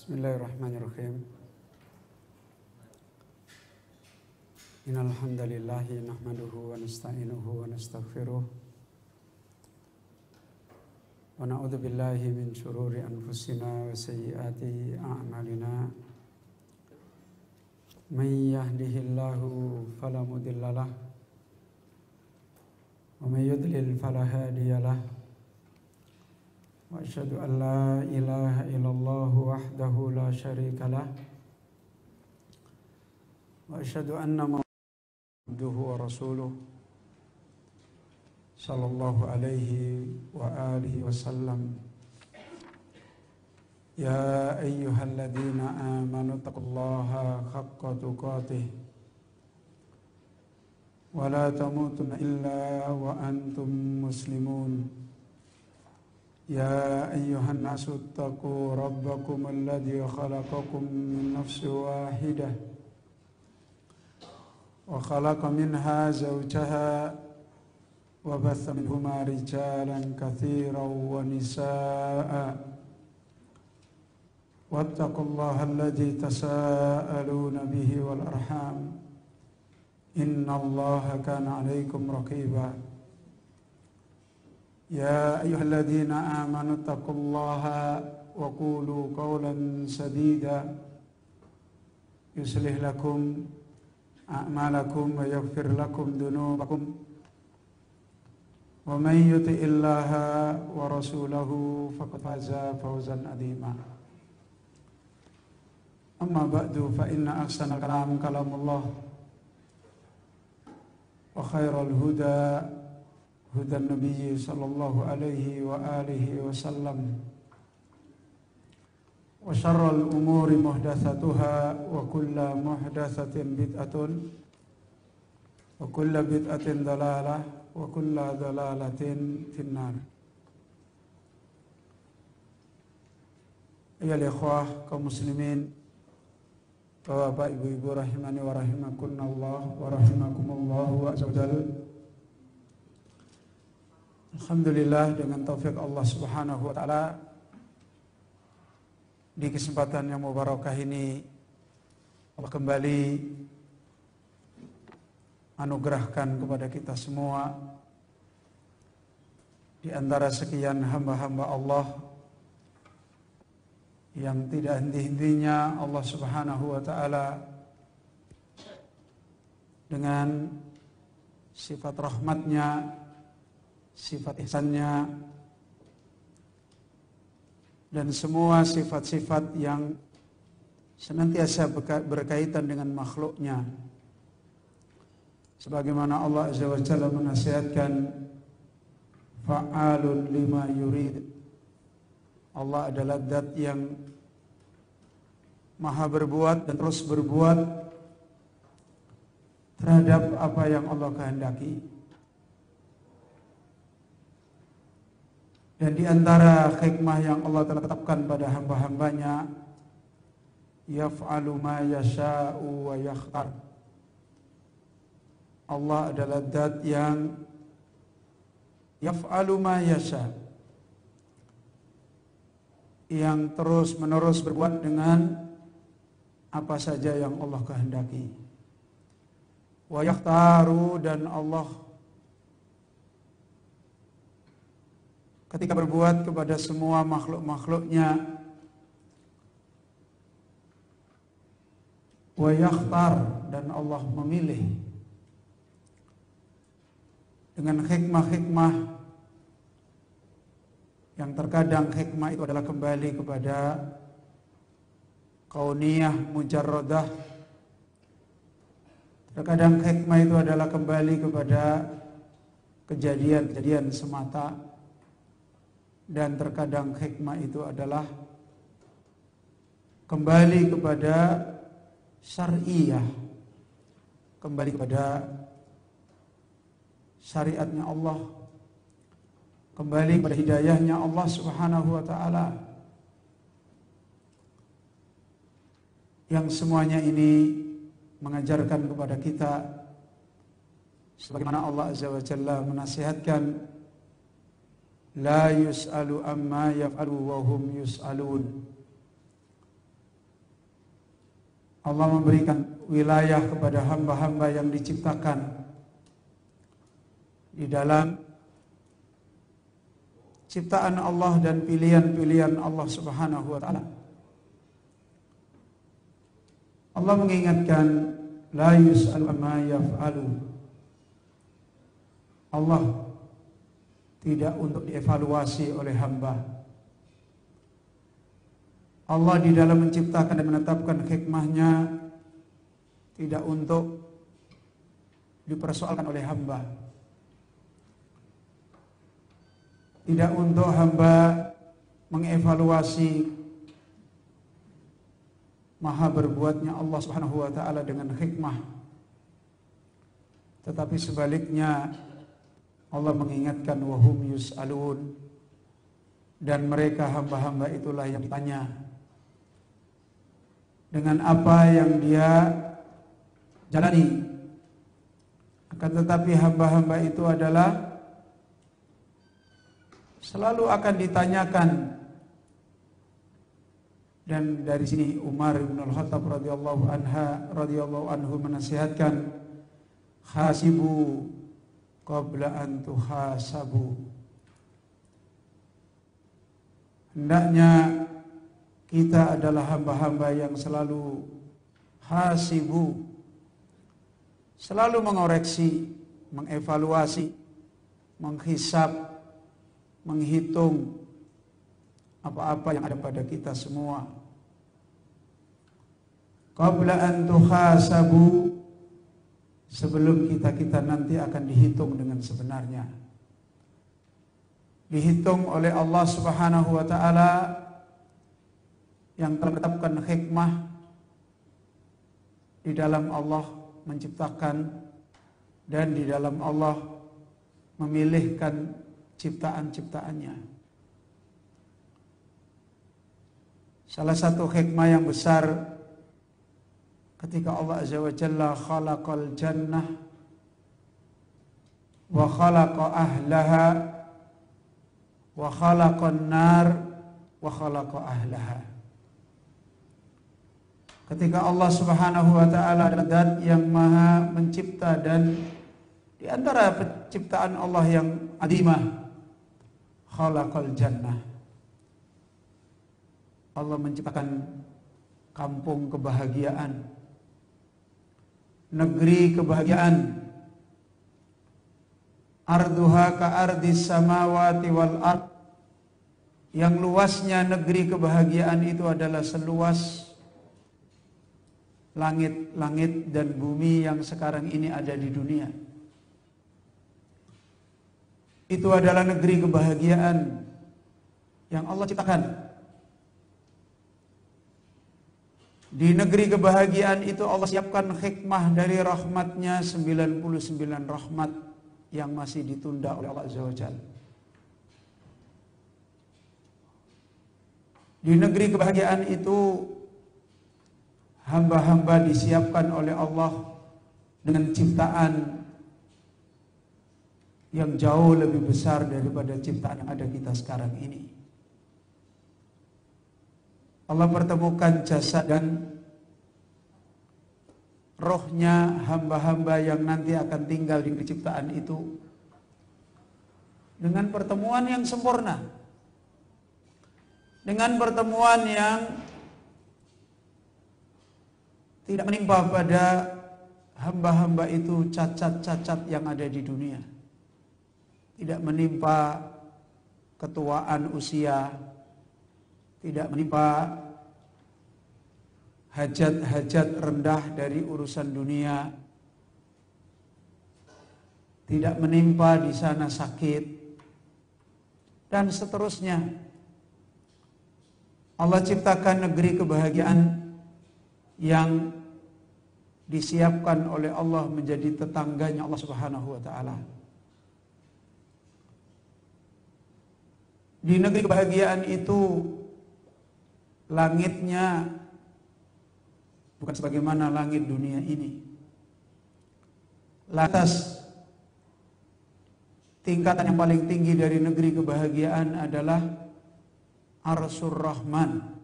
Bismillahirrahmanirrahim. Innal hamdalillah nahmaduhu wa nasta'inuhu wa nastaghfiruh wa na'udzu billahi min shururi anfusina wa sayyiati a'malina. May yahdihillahu fala mudhillalah wa may yudlil fala hadiyalah. Wa asyhadu an la ilaha illallah wahdahu la syarikalah wa asyhadu anna Muhammadan abduhu wa rasuluh sallallahu alaihi wa alihi wasallam. Ya ayyuhalladzina amanu taqullaha haqqa tuqatih wa la tamutunna illa wa antum muslimun. يا أيها الناس اتقوا ربكم الذي خلقكم من نفس واحدة وخلق منها زوجها وبث منهما رجالا كثيرا ونساء واتقوا الله الذي تساءلون به والأرحام إن الله كان عليكم رقيبا. يا أيها الذين آمنوا اتقوا الله وقولوا قولا سديدا يصلح لكم أعمالكم ويغفر لكم ذنوبكم ومن يطع الله ورسوله فقد فاز فوزا عظيما. أما بعد فإن أحسن الكلام كلام الله وخير الهدى هدى النبي صلى الله عليه وآله وسلم وشر الأمور محدثاتها وكل محدثة بدعة وكل بدعة ضلالة وكل ضلالة في النار. Ya ikhwah kaum muslimin, Bapak Ibu rahimani wa rahimakumullah wa rahimakumullah wa azza. Alhamdulillah, dengan taufik Allah Subhanahu wa taala, di kesempatan yang mubarakah ini Allah kembali anugerahkan kepada kita semua di antara sekian hamba-hamba Allah yang tidak henti-hentinya Allah Subhanahu wa taala dengan sifat rahmatnya, sifat ihsannya, dan semua sifat-sifat yang senantiasa berkaitan dengan makhluknya. Sebagaimana Allah Azza wa Jalla menasihatkan, fa'alun lima yurid. Allah adalah zat yang maha berbuat dan terus berbuat terhadap apa yang Allah kehendaki. Dan di antara hikmah yang Allah telah tetapkan pada hamba-hambanya, yaf'alu ma yasha'u wa yakhtar. Allah adalah zat yang yaf'alu ma yasha', yang terus menerus berbuat dengan apa saja yang Allah kehendaki. Wa yakhtaru, dan Allah ketika berbuat kepada semua makhluk-makhluknya, wa yakhtar, dan Allah memilih dengan hikmah-hikmah yang terkadang hikmah itu adalah kembali kepada kauniyah mujarradah, terkadang hikmah itu adalah kembali kepada kejadian-kejadian semata, dan terkadang hikmah itu adalah kembali kepada syariah, kembali kepada syariatnya Allah, kembali kepada hidayahnya Allah Subhanahu wa taala, yang semuanya ini mengajarkan kepada kita sebagaimana Allah Azza wa Jalla menasihatkan, la yus'alu amma yaf'alu wa hum yus'alun. Allah memberikan wilayah kepada hamba-hamba yang diciptakan di dalam ciptaan Allah dan pilihan-pilihan Allah Subhanahu wa taala. Allah mengingatkan la yus'alu amma yaf'alu. Allah tidak untuk dievaluasi oleh hamba. Allah di dalam menciptakan dan menetapkan hikmahnya tidak untuk dipersoalkan oleh hamba. Tidak untuk hamba mengevaluasi maha berbuatnya Allah Subhanahu wa taala dengan hikmah. Tetapi sebaliknya Allah mengingatkan wahum yus'alun, dan mereka hamba-hamba itulah yang ditanya dengan apa yang dia jalani. Akan tetapi hamba-hamba itu adalah selalu akan ditanyakan. Dan dari sini Umar bin Al-Khattab radhiyallahu anhu menasihatkan, hasibu qabla an tuhasabu. Hendaknya kita adalah hamba-hamba yang selalu hasibu, selalu mengoreksi, mengevaluasi, menghisab, menghitung apa-apa yang ada pada kita semua. Qabla an tuhasabu, sebelum kita nanti akan dihitung dengan sebenarnya. Dihitung oleh Allah Subhanahu wa taala yang telah menetapkan hikmah di dalam Allah menciptakan dan di dalam Allah memilihkan ciptaan-ciptaannya. Salah satu hikmah yang besar ketika Allah Azza wa Jalla khalaqal jannah wa khalaqa ahlaha wa khalaqan nar wa khalaqa ahlaha. Ketika Allah Subhanahu wa taala adalah zat yang maha mencipta, dan di antara penciptaan Allah yang azimah, khalaqal jannah, Allah menciptakan kampung kebahagiaan, negeri kebahagiaan. Arduha ka ardis samawati wal ard, yang luasnya negeri kebahagiaan itu adalah seluas langit-langit dan bumi yang sekarang ini ada di dunia. Itu adalah negeri kebahagiaan yang Allah ciptakan. Di negeri kebahagiaan itu Allah siapkan hikmah dari rahmatnya, 99 rahmat yang masih ditunda oleh Allah Azza wa Jalla. Di negeri kebahagiaan itu hamba-hamba disiapkan oleh Allah dengan ciptaan yang jauh lebih besar daripada ciptaan yang ada kita sekarang ini. Allah pertemukan jasad dan rohnya hamba-hamba yang nanti akan tinggal di ciptaan itu dengan pertemuan yang sempurna, dengan pertemuan yang tidak menimpa pada hamba-hamba itu cacat-cacat yang ada di dunia. Tidak menimpa ketuaan usia, tidak menimpa hajat-hajat rendah dari urusan dunia, tidak menimpa di sana sakit, dan seterusnya. Allah ciptakan negeri kebahagiaan yang disiapkan oleh Allah menjadi tetangganya Allah Subhanahu wa taala. Di negeri kebahagiaan itu langitnya bukan sebagaimana langit dunia ini. Lantas tingkatan yang paling tinggi dari negeri kebahagiaan adalah Arsyur Rahman.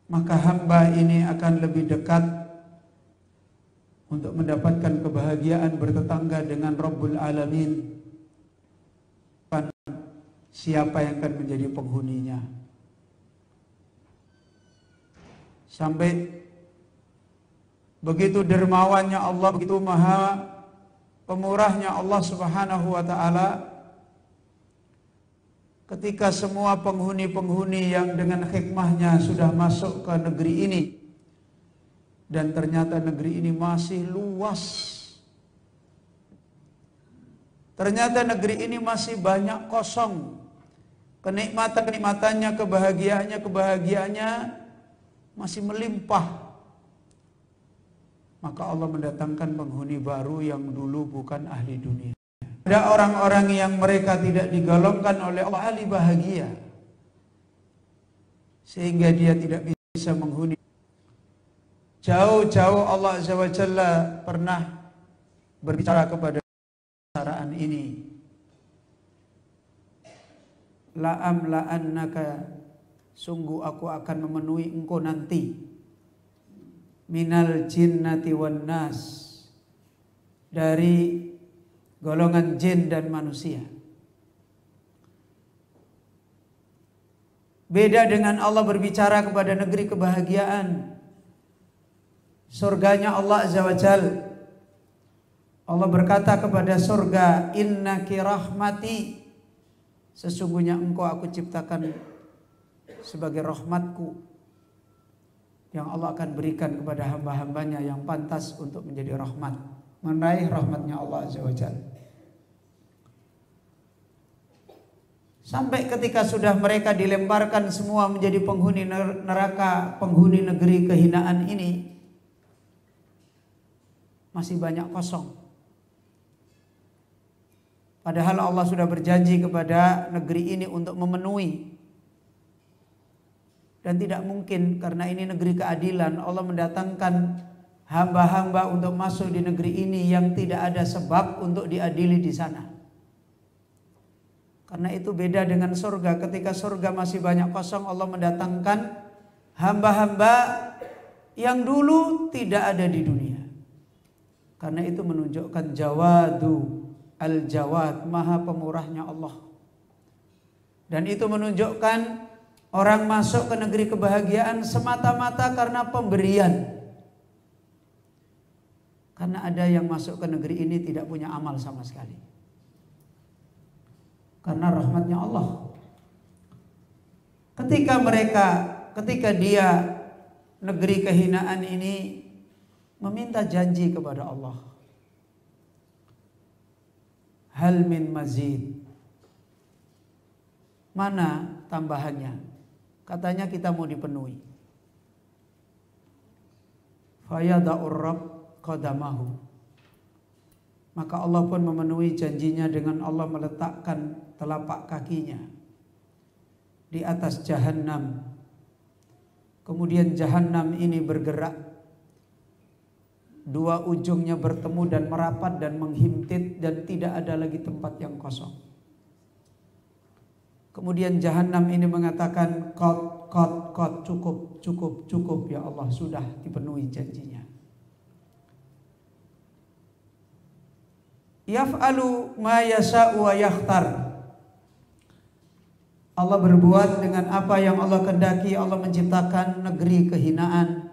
maka hamba ini akan lebih dekat untuk mendapatkan kebahagiaan bertetangga dengan Rabbul Alamin. Siapa yang akan menjadi penghuninya? Sampai begitu dermawannya Allah, begitu maha pemurahnya Allah Subhanahu wa ta'ala, ketika semua penghuni-penghuni yang dengan hikmahnya sudah masuk ke negeri ini, dan ternyata negeri ini masih luas, ternyata negeri ini masih banyak kosong, kenikmatan-kenikmatannya, kebahagiaannya masih melimpah, maka Allah mendatangkan penghuni baru yang dulu bukan ahli dunia. Ada orang-orang yang mereka tidak digolongkan oleh Allah ahli bahagia, sehingga dia tidak bisa menghuni. Jauh-jauh Allah Azza wa Jalla pernah berbicara kepada kesengsaraan ini. La'amla'annaka, sungguh aku akan memenuhi engkau nanti, minal jinnati wan nas, dari golongan jin dan manusia. Beda dengan Allah berbicara kepada negeri kebahagiaan, surganya Allah Azza wa Jal. Allah berkata kepada surga, innaki rahmati, sesungguhnya engkau aku ciptakan sebagai rahmatku, yang Allah akan berikan kepada hamba-hambanya yang pantas untuk menjadi rahmat, meraih rahmatnya Allah Azza wa Jalla. Sampai ketika sudah mereka dilemparkan semua menjadi penghuni neraka, penghuni negeri kehinaan ini, masih banyak kosong. Padahal Allah sudah berjanji kepada negeri ini untuk memenuhi. Dan tidak mungkin, karena ini negeri keadilan, Allah mendatangkan hamba-hamba untuk masuk di negeri ini yang tidak ada sebab untuk diadili di sana. Karena itu beda dengan surga. Ketika surga masih banyak kosong, Allah mendatangkan hamba-hamba yang dulu tidak ada di dunia. Karena itu menunjukkan Jawadu Al-Jawad, maha pemurahnya Allah. Dan itu menunjukkan orang masuk ke negeri kebahagiaan semata-mata karena pemberian. Karena ada yang masuk ke negeri ini tidak punya amal sama sekali, karena rahmatnya Allah. Ketika dia negeri kehinaan ini meminta janji kepada Allah, hal min mazid, mana tambahannya? Katanya kita mau dipenuhi. Fayada'ur Rabb qadamahu, maka Allah pun memenuhi janjinya dengan Allah meletakkan telapak kakinya di atas Jahannam. Kemudian Jahannam ini bergerak, dua ujungnya bertemu dan merapat dan menghimpit, dan tidak ada lagi tempat yang kosong. Kemudian Jahannam ini mengatakan, kot, cukup ya Allah, sudah dipenuhi janjinya. Yaf'alu ma yasha'u wa yakhtar, Allah berbuat dengan apa yang Allah kehendaki. Allah menciptakan negeri kehinaan,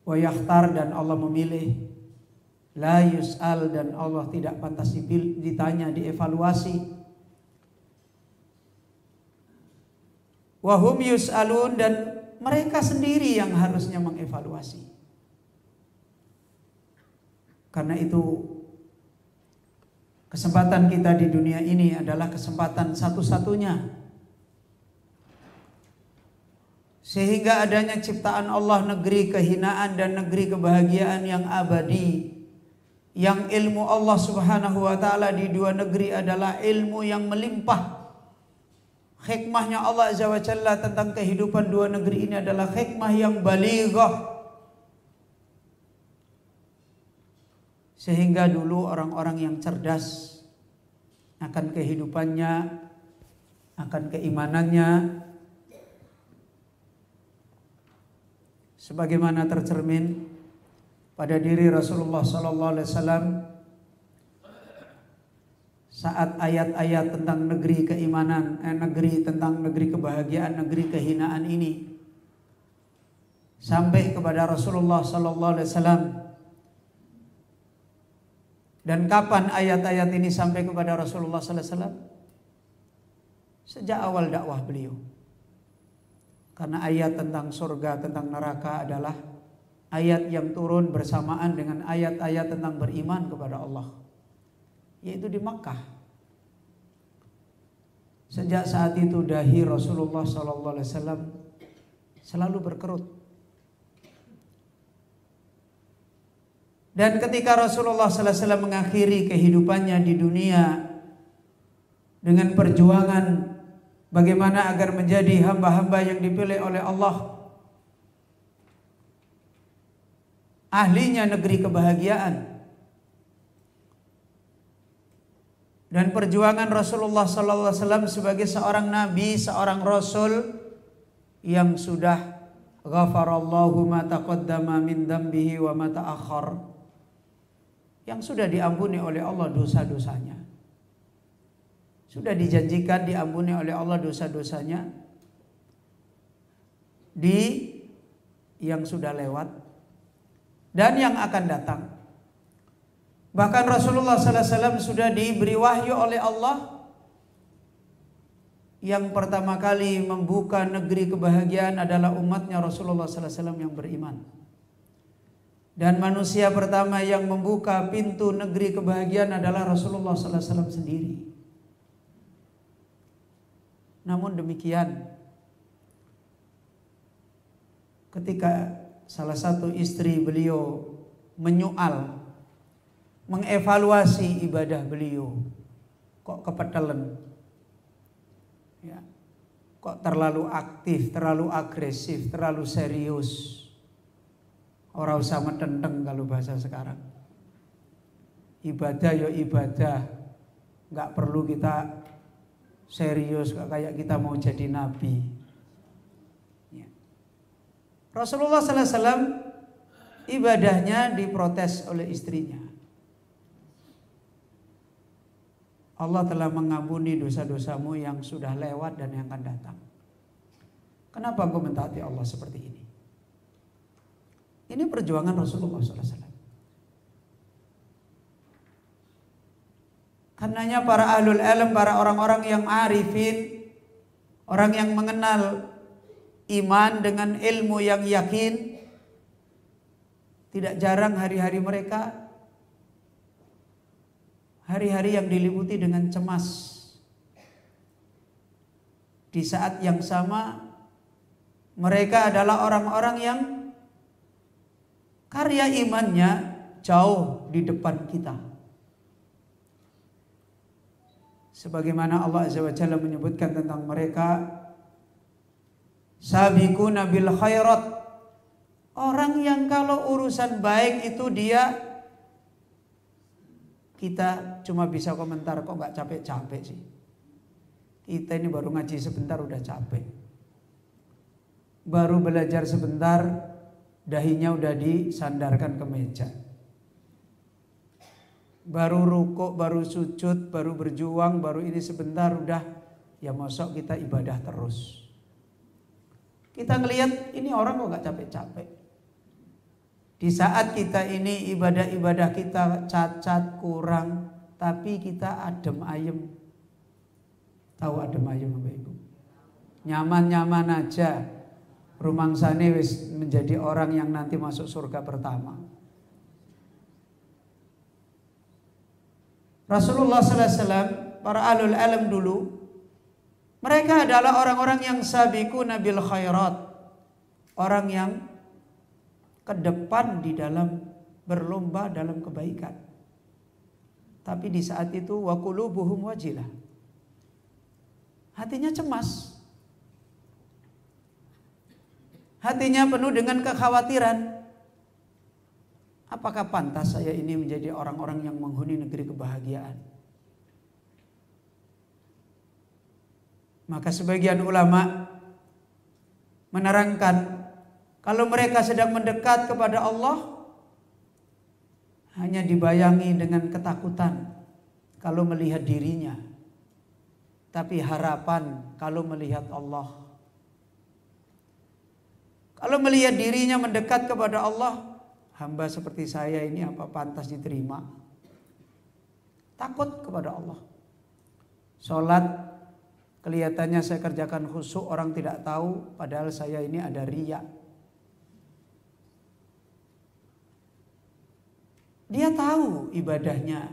wa yakhtar, dan Allah memilih. La yus'al, dan Allah tidak pantas ditanya, dievaluasi. Wa hum yus'alun, dan mereka sendiri yang harusnya mengevaluasi. Karena itu kesempatan kita di dunia ini adalah kesempatan satu-satunya. Sehingga adanya ciptaan Allah, negeri kehinaan dan negeri kebahagiaan yang abadi, yang ilmu Allah Subhanahu wa ta'ala di dua negeri adalah ilmu yang melimpah. Hikmahnya Allah Azza wa Jalla tentang kehidupan dua negeri ini adalah hikmah yang balighah. Sehingga dulu orang-orang yang cerdas akan kehidupannya, akan keimanannya, sebagaimana tercermin pada diri Rasulullah sallallahu alaihi wasallam saat ayat-ayat tentang negeri keimanan, negeri kebahagiaan, negeri kehinaan ini sampai kepada Rasulullah sallallahu alaihi wasallam. Dan kapan ayat-ayat ini sampai kepada Rasulullah sallallahu alaihi wasallam? Sejak awal dakwah beliau. Karena ayat tentang surga, tentang neraka adalah ayat yang turun bersamaan dengan ayat-ayat tentang beriman kepada Allah, yaitu di Makkah. Sejak saat itu dahi Rasulullah sallallahu alaihi wasallam selalu berkerut. Dan ketika Rasulullah sallallahu alaihi wasallam mengakhiri kehidupannya di dunia dengan perjuangan bagaimana agar menjadi hamba-hamba yang dipilih oleh Allah, ahlinya negeri kebahagiaan, dan perjuangan Rasulullah sallallahu alaihi wasallam sebagai seorang nabi, seorang rasul yang sudah ghafarallahu ma taqaddama min dambihi wa ma ta'akhkhar, yang sudah diampuni oleh Allah dosa-dosanya, sudah dijanjikan diampuni oleh Allah dosa-dosanya di yang sudah lewat dan yang akan datang. Bahkan Rasulullah sallallahu alaihi wasallam sudah diberi wahyu oleh Allah. Yang pertama kali membuka negeri kebahagiaan adalah umatnya Rasulullah sallallahu alaihi wasallam yang beriman. Dan manusia pertama yang membuka pintu negeri kebahagiaan adalah Rasulullah sallallahu alaihi wasallam sendiri. Namun demikian, ketika salah satu istri beliau menyoal, mengevaluasi ibadah beliau, kok kepetelen, ya, kok terlalu aktif, terlalu agresif, terlalu serius. Orang usah metenteng kalau bahasa sekarang. Ibadah ya ibadah, nggak perlu kita serius kayak kita mau jadi nabi. Ya. Rasulullah sallallahu alaihi wasallam ibadahnya diprotes oleh istrinya. Allah telah mengampuni dosa-dosamu yang sudah lewat dan yang akan datang. Kenapa engkau mentaati Allah seperti ini? Ini perjuangan Rasulullah sallallahu alaihi wasallam. Karenanya para ahlul ilm, para orang-orang yang arifin, orang yang mengenal iman dengan ilmu yang yakin, tidak jarang hari-hari mereka hari-hari yang diliputi dengan cemas. Di saat yang sama mereka adalah orang-orang yang karya imannya jauh di depan kita. Sebagaimana Allah Azza wa Jalla menyebutkan tentang mereka, sabiquna bil khairat, orang yang kalau urusan baik itu dia, kita cuma bisa komentar, kok gak capek-capek sih. Kita ini baru ngaji sebentar udah capek, baru belajar sebentar dahinya udah disandarkan ke meja, baru rukuk, baru sujud, baru berjuang, baru ini sebentar udah, ya mosok kita ibadah terus. Kita ngelihat ini orang kok gak capek-capek. Di saat kita ini ibadah-ibadah kita cacat, kurang, tapi kita adem ayem. Tahu adem ayem apa Ibu? Nyaman-nyaman aja. Rumangsane wis menjadi orang yang nanti masuk surga pertama. Rasulullah sallallahu alaihi wasallam, para ahlul ilm dulu, mereka adalah orang-orang yang sabiquna bil khairat, orang yang ke depan di dalam berlomba dalam kebaikan. Tapi di saat itu wa qulubuhum wajilah, hatinya cemas, hatinya penuh dengan kekhawatiran. Apakah pantas saya ini menjadi orang-orang yang menghuni negeri kebahagiaan? Maka sebagian ulama menerangkan Kalau mereka sedang mendekat kepada Allah, hanya dibayangi dengan ketakutan kalau melihat dirinya, tapi harapan kalau melihat Allah. Kalau melihat dirinya mendekat kepada Allah, hamba seperti saya ini apa pantas diterima? Takut kepada Allah. Sholat kelihatannya saya kerjakan khusyuk, orang tidak tahu, padahal saya ini ada riya. Dia tahu ibadahnya,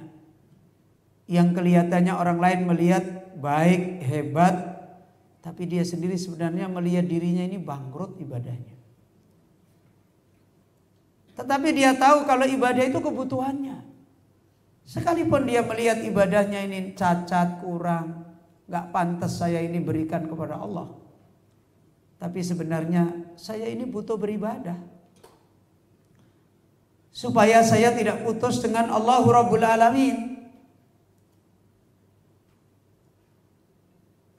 yang kelihatannya orang lain melihat baik, hebat, tapi dia sendiri sebenarnya melihat dirinya ini bangkrut ibadahnya. Tetapi dia tahu kalau ibadah itu kebutuhannya. Sekalipun dia melihat ibadahnya ini cacat, kurang, gak pantas saya ini berikan kepada Allah, tapi sebenarnya saya ini butuh beribadah supaya saya tidak putus dengan Allah Rabbul Alamin.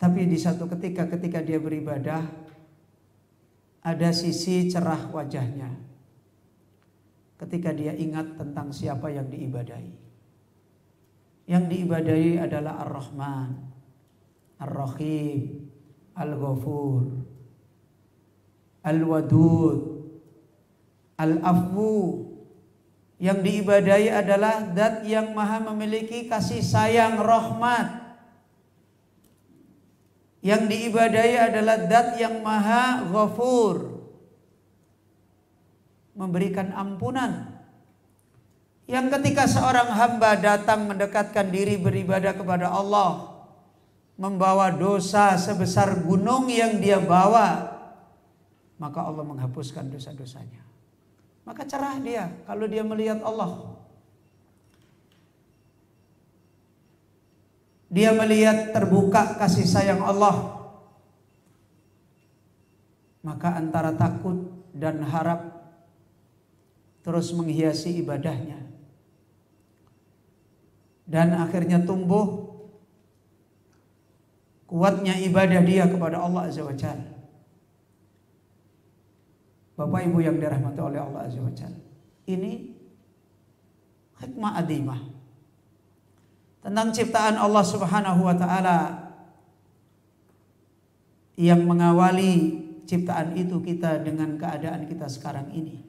Tapi di satu ketika dia beribadah, ada sisi cerah wajahnya ketika dia ingat tentang siapa yang diibadahi. Yang diibadahi adalah Ar-Rahman, Ar-Rahim, Al-Ghafur, Al-Wadud, Al-Afwu. Yang diibadahi adalah Zat yang maha memiliki kasih sayang, rahmat. Yang diibadahi adalah Zat yang maha ghafur, memberikan ampunan. Yang ketika seorang hamba datang mendekatkan diri beribadah kepada Allah, membawa dosa sebesar gunung yang dia bawa, maka Allah menghapuskan dosa-dosanya. Maka cerah dia kalau dia melihat Allah. Dia melihat terbuka kasih sayang Allah. Maka antara takut dan harap terus menghiasi ibadahnya. Dan akhirnya tumbuh kuatnya ibadah dia kepada Allah Azza wa Jalla. Bapak Ibu yang dirahmati oleh Allah Azza wa Jalla, ini hikmah adimah tentang ciptaan Allah Subhanahu wa taala yang mengawali ciptaan itu kita dengan keadaan kita sekarang ini.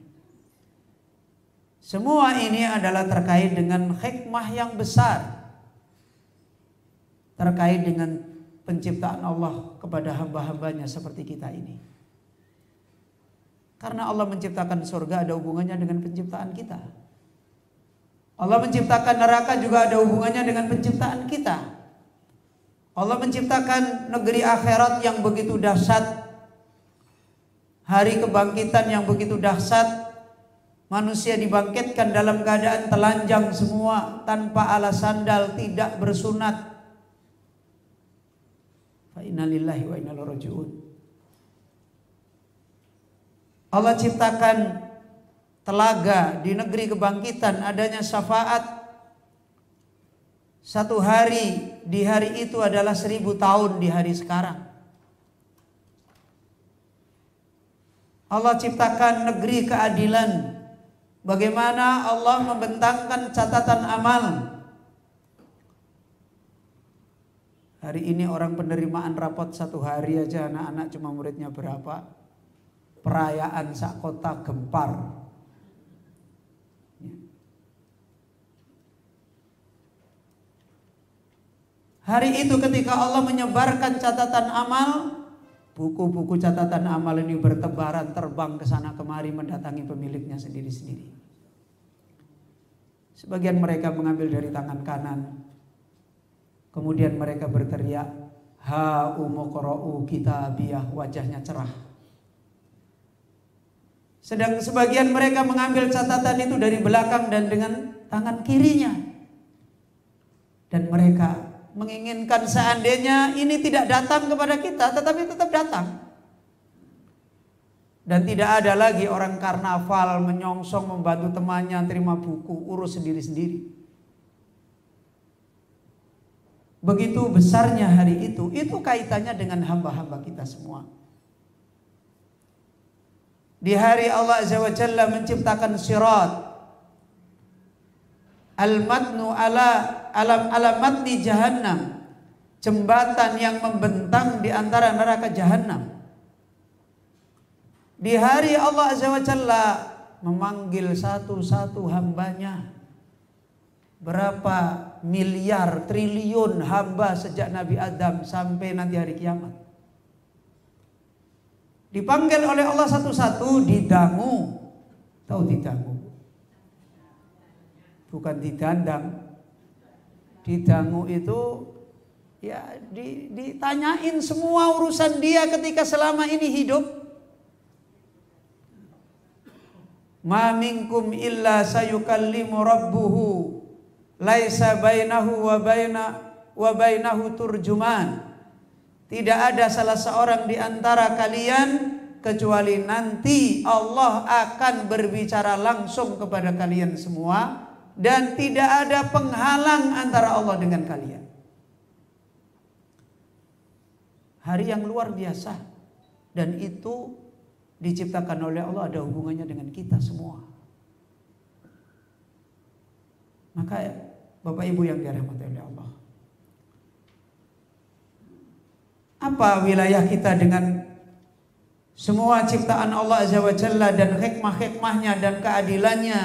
Semua ini adalah terkait dengan hikmah yang besar, terkait dengan penciptaan Allah kepada hamba-hambanya seperti kita ini. Karena Allah menciptakan surga ada hubungannya dengan penciptaan kita. Allah menciptakan neraka juga ada hubungannya dengan penciptaan kita. Allah menciptakan negeri akhirat yang begitu dahsyat, hari kebangkitan yang begitu dahsyat. Manusia dibangkitkan dalam keadaan telanjang semua, tanpa alas sandal, tidak bersunat. Fa inna lillahi wa inna ilaihi raji'un. Allah ciptakan telaga di negeri kebangkitan, adanya syafaat. Satu hari di hari itu adalah 1000 tahun di hari sekarang. Allah ciptakan negeri keadilan. Bagaimana Allah membentangkan catatan amal. Hari ini orang penerimaan rapot satu hari aja anak-anak cuma muridnya berapa? Perayaan sak kota gempar. Hari itu ketika Allah menyebarkan catatan amal, buku-buku catatan amal ini bertebaran terbang ke sana kemari mendatangi pemiliknya sendiri-sendiri. Sebagian mereka mengambil dari tangan kanan, kemudian mereka berteriak, ha umuqra'u kitabiyah, wajahnya cerah. Sedang sebagian mereka mengambil catatan itu dari belakang dan dengan tangan kirinya. Dan mereka menginginkan seandainya ini tidak datang kepada kita, tetapi tetap datang. Dan tidak ada lagi orang karnaval menyongsong membantu temannya terima buku, urus sendiri-sendiri. Begitu besarnya hari itu kaitannya dengan hamba-hamba kita semua. Di hari Allah Azza wa Jalla menciptakan sirat, al-matnu ala matni jahannam, jembatan yang membentang di antara neraka jahannam. Di hari Allah Azza wa Jalla memanggil satu-satu hambanya. Berapa miliar, triliun hamba sejak Nabi Adam sampai nanti hari kiamat. Dipanggil oleh Allah satu-satu, didangu. Tahu didangu? Bukan didandang. Didangu itu ya ditanyain semua urusan dia ketika selama ini hidup. Ma minkum illa sayukallimu rabbuhu laisa bainahu wa bainahu turjuman. Tidak ada salah seorang di antara kalian kecuali nanti Allah akan berbicara langsung kepada kalian semua dan tidak ada penghalang antara Allah dengan kalian. Hari yang luar biasa, dan itu diciptakan oleh Allah, ada hubungannya dengan kita semua. Maka Bapak Ibu yang dirahmati oleh Allah, apa wilayah kita dengan semua ciptaan Allah Azza wa Jalla dan hikmah-hikmahnya dan keadilannya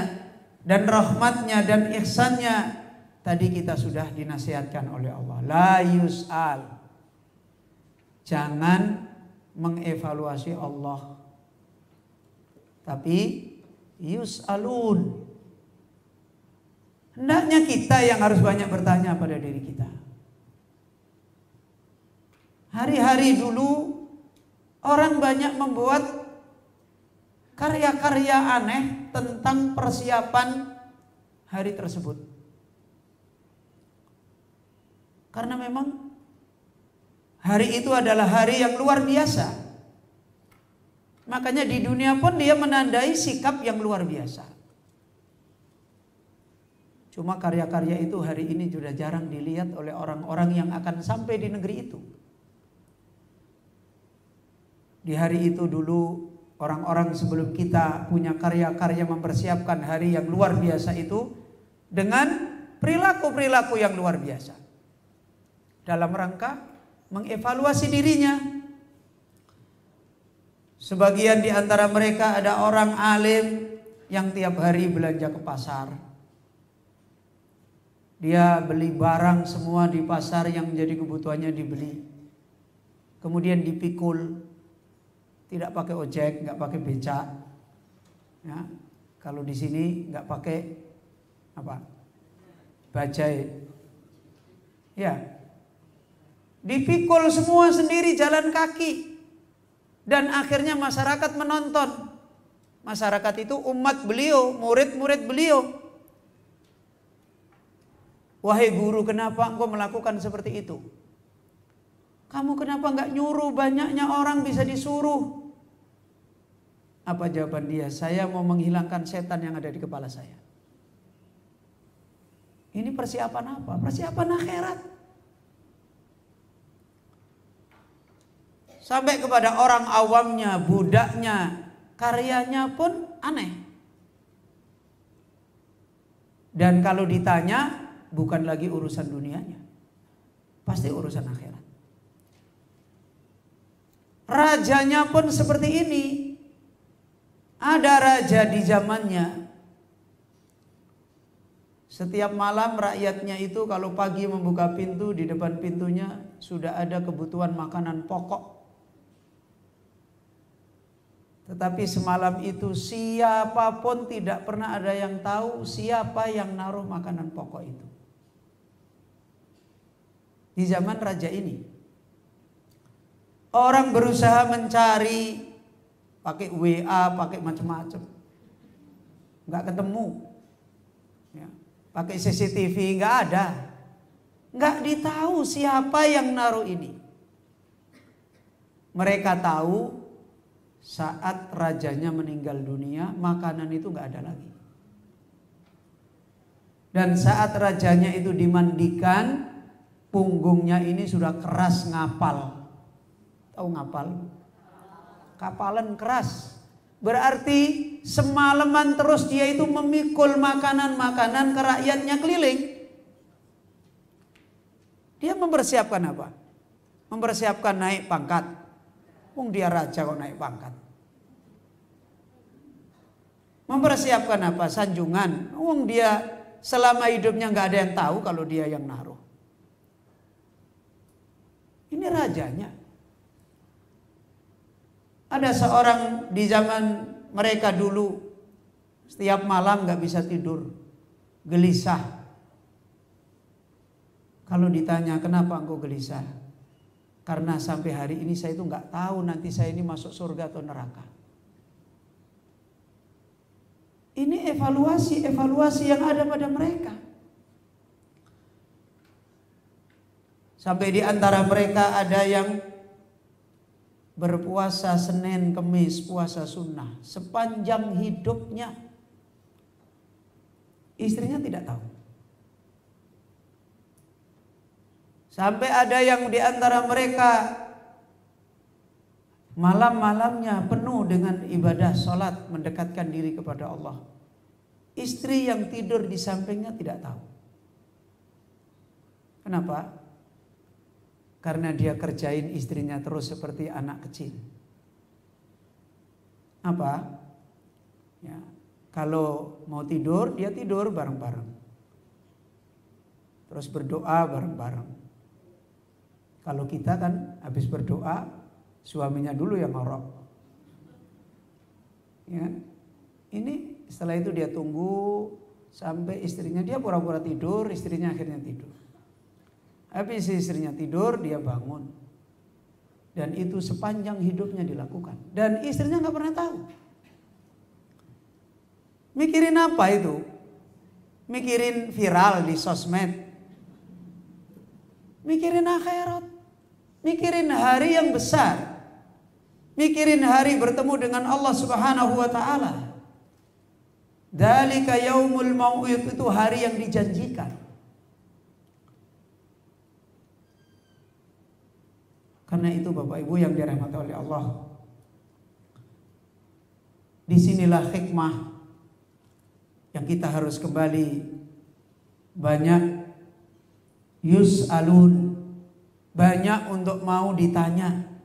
dan rahmatnya dan ihsannya? Tadi kita sudah dinasihatkan oleh Allah, la yus'al, jangan mengevaluasi Allah, tapi yus'alun. Hendaknya kita yang harus banyak bertanya pada diri kita. Hari-hari dulu orang banyak membuat karya-karya aneh tentang persiapan hari tersebut. Karena memang hari itu adalah hari yang luar biasa. Makanya di dunia pun dia menandai sikap yang luar biasa. Cuma karya-karya itu hari ini sudah jarang dilihat oleh orang-orang yang akan sampai di negeri itu. Di hari itu dulu orang-orang sebelum kita punya karya-karya mempersiapkan hari yang luar biasa itu dengan perilaku-perilaku yang luar biasa. Dalam rangka mengevaluasi dirinya. Sebagian di antara mereka ada orang alim yang tiap hari belanja ke pasar. Dia beli barang semua di pasar yang menjadi kebutuhannya dibeli. Kemudian dipikul. Tidak pakai ojek, nggak pakai becak. Ya, kalau di sini nggak pakai apa? Bajai. Ya, dipikul semua sendiri jalan kaki. Dan akhirnya masyarakat menonton. Masyarakat itu umat beliau, murid-murid beliau. Wahai guru, kenapa engkau melakukan seperti itu? Kamu kenapa nggak nyuruh, banyaknya orang bisa disuruh? Apa jawaban dia? Saya mau menghilangkan setan yang ada di kepala saya. Ini persiapan apa? Persiapan akhirat. Sampai kepada orang awamnya, budaknya, karyanya pun aneh. Dan kalau ditanya, bukan lagi urusan dunianya, pasti urusan akhirat. Rajanya pun seperti ini. Ada raja di zamannya. Setiap malam rakyatnya itu kalau pagi membuka pintu, di depan pintunya sudah ada kebutuhan makanan pokok. Tetapi semalam itu siapapun tidak pernah ada yang tahu siapa yang naruh makanan pokok itu. Di zaman raja ini. Orang berusaha mencari pakai WA, pakai macam-macam, nggak ketemu. Ya, pakai CCTV nggak ada, nggak ditahu siapa yang naruh ini. Mereka tahu saat rajanya meninggal dunia, makanan itu nggak ada lagi. Dan saat rajanya itu dimandikan, punggungnya ini sudah keras ngapal. Tahu ngapal? Kapalan keras. Berarti semalaman terus dia itu memikul makanan-makanan ke rakyatnya keliling. Dia mempersiapkan apa? Mempersiapkan naik pangkat. Dia raja kok naik pangkat. Mempersiapkan apa? Sanjungan. Dia selama hidupnya nggak ada yang tahu kalau dia yang naruh. Ini rajanya. Ada seorang di zaman mereka dulu, setiap malam nggak bisa tidur, gelisah. Kalau ditanya kenapa engkau gelisah? Karena sampai hari ini saya itu nggak tahu nanti saya ini masuk surga atau neraka. Ini evaluasi yang ada pada mereka. Sampai di antara mereka ada yang berpuasa Senin, Kemis, puasa sunnah sepanjang hidupnya. Istrinya tidak tahu. Sampai ada yang di antara mereka malam-malamnya penuh dengan ibadah sholat, mendekatkan diri kepada Allah. Istri yang tidur di sampingnya tidak tahu. Kenapa? Karena dia kerjain istrinya terus seperti anak kecil. Apa? Ya, kalau mau tidur, dia tidur bareng-bareng. Terus berdoa bareng-bareng. Kalau kita kan habis berdoa, suaminya dulu yang ngorok. Ya, ini setelah itu dia tunggu sampai istrinya, dia pura-pura tidur, istrinya akhirnya tidur. Habis istrinya tidur, dia bangun. Dan itu sepanjang hidupnya dilakukan. Dan istrinya gak pernah tahu. Mikirin apa itu? Mikirin viral di sosmed. Mikirin akhirat. Mikirin hari yang besar. Mikirin hari bertemu dengan Allah Subhanahu wa ta'ala. Dzalika yaumul mau'id, itu hari yang dijanjikan. Karena itu Bapak Ibu yang dirahmati oleh Allah, disinilah hikmah yang kita harus kembali banyak yus'alun, banyak untuk mau ditanya.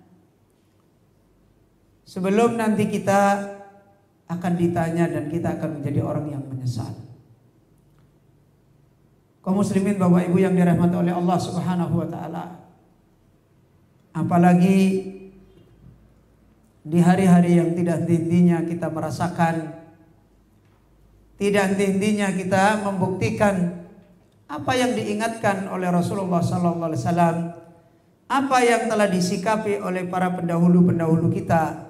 Sebelum nanti kita akan ditanya dan kita akan menjadi orang yang menyesal. Kaum muslimin Bapak Ibu yang dirahmati oleh Allah Subhanahu wa ta'ala, apalagi di hari-hari yang tidak henti-hentinya kita merasakan, tidak henti-hentinya kita membuktikan apa yang diingatkan oleh Rasulullah sallallahu alaihi wasallam, apa yang telah disikapi oleh para pendahulu-pendahulu kita,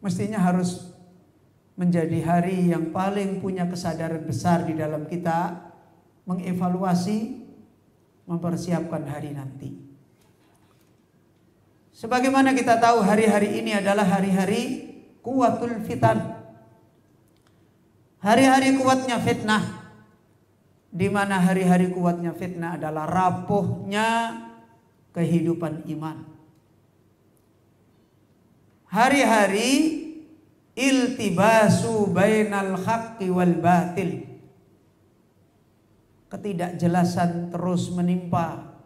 mestinya harus menjadi hari yang paling punya kesadaran besar di dalam kita mengevaluasi, mempersiapkan hari nanti. Sebagaimana kita tahu hari-hari ini adalah hari-hari kuwatul fitan, hari-hari kuatnya fitnah. Di mana hari-hari kuatnya fitnah adalah rapuhnya kehidupan iman. Hari-hari iltibasu bainal haqqi wal batil, ketidakjelasan terus menimpa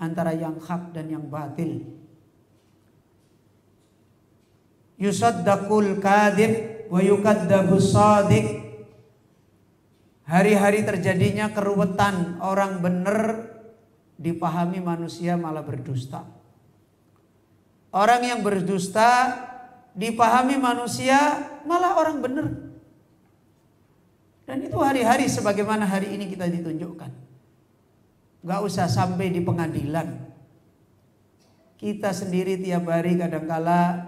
antara yang hak dan yang batil. Yusaddaqul kadhib wa yukadzdzabus shadiq. Hari-hari terjadinya keruwetan, orang benar dipahami manusia malah berdusta. Orang yang berdusta dipahami manusia malah orang benar. Dan itu hari-hari sebagaimana hari ini kita ditunjukkan. Gak usah sampai di pengadilan. Kita sendiri tiap hari kadangkala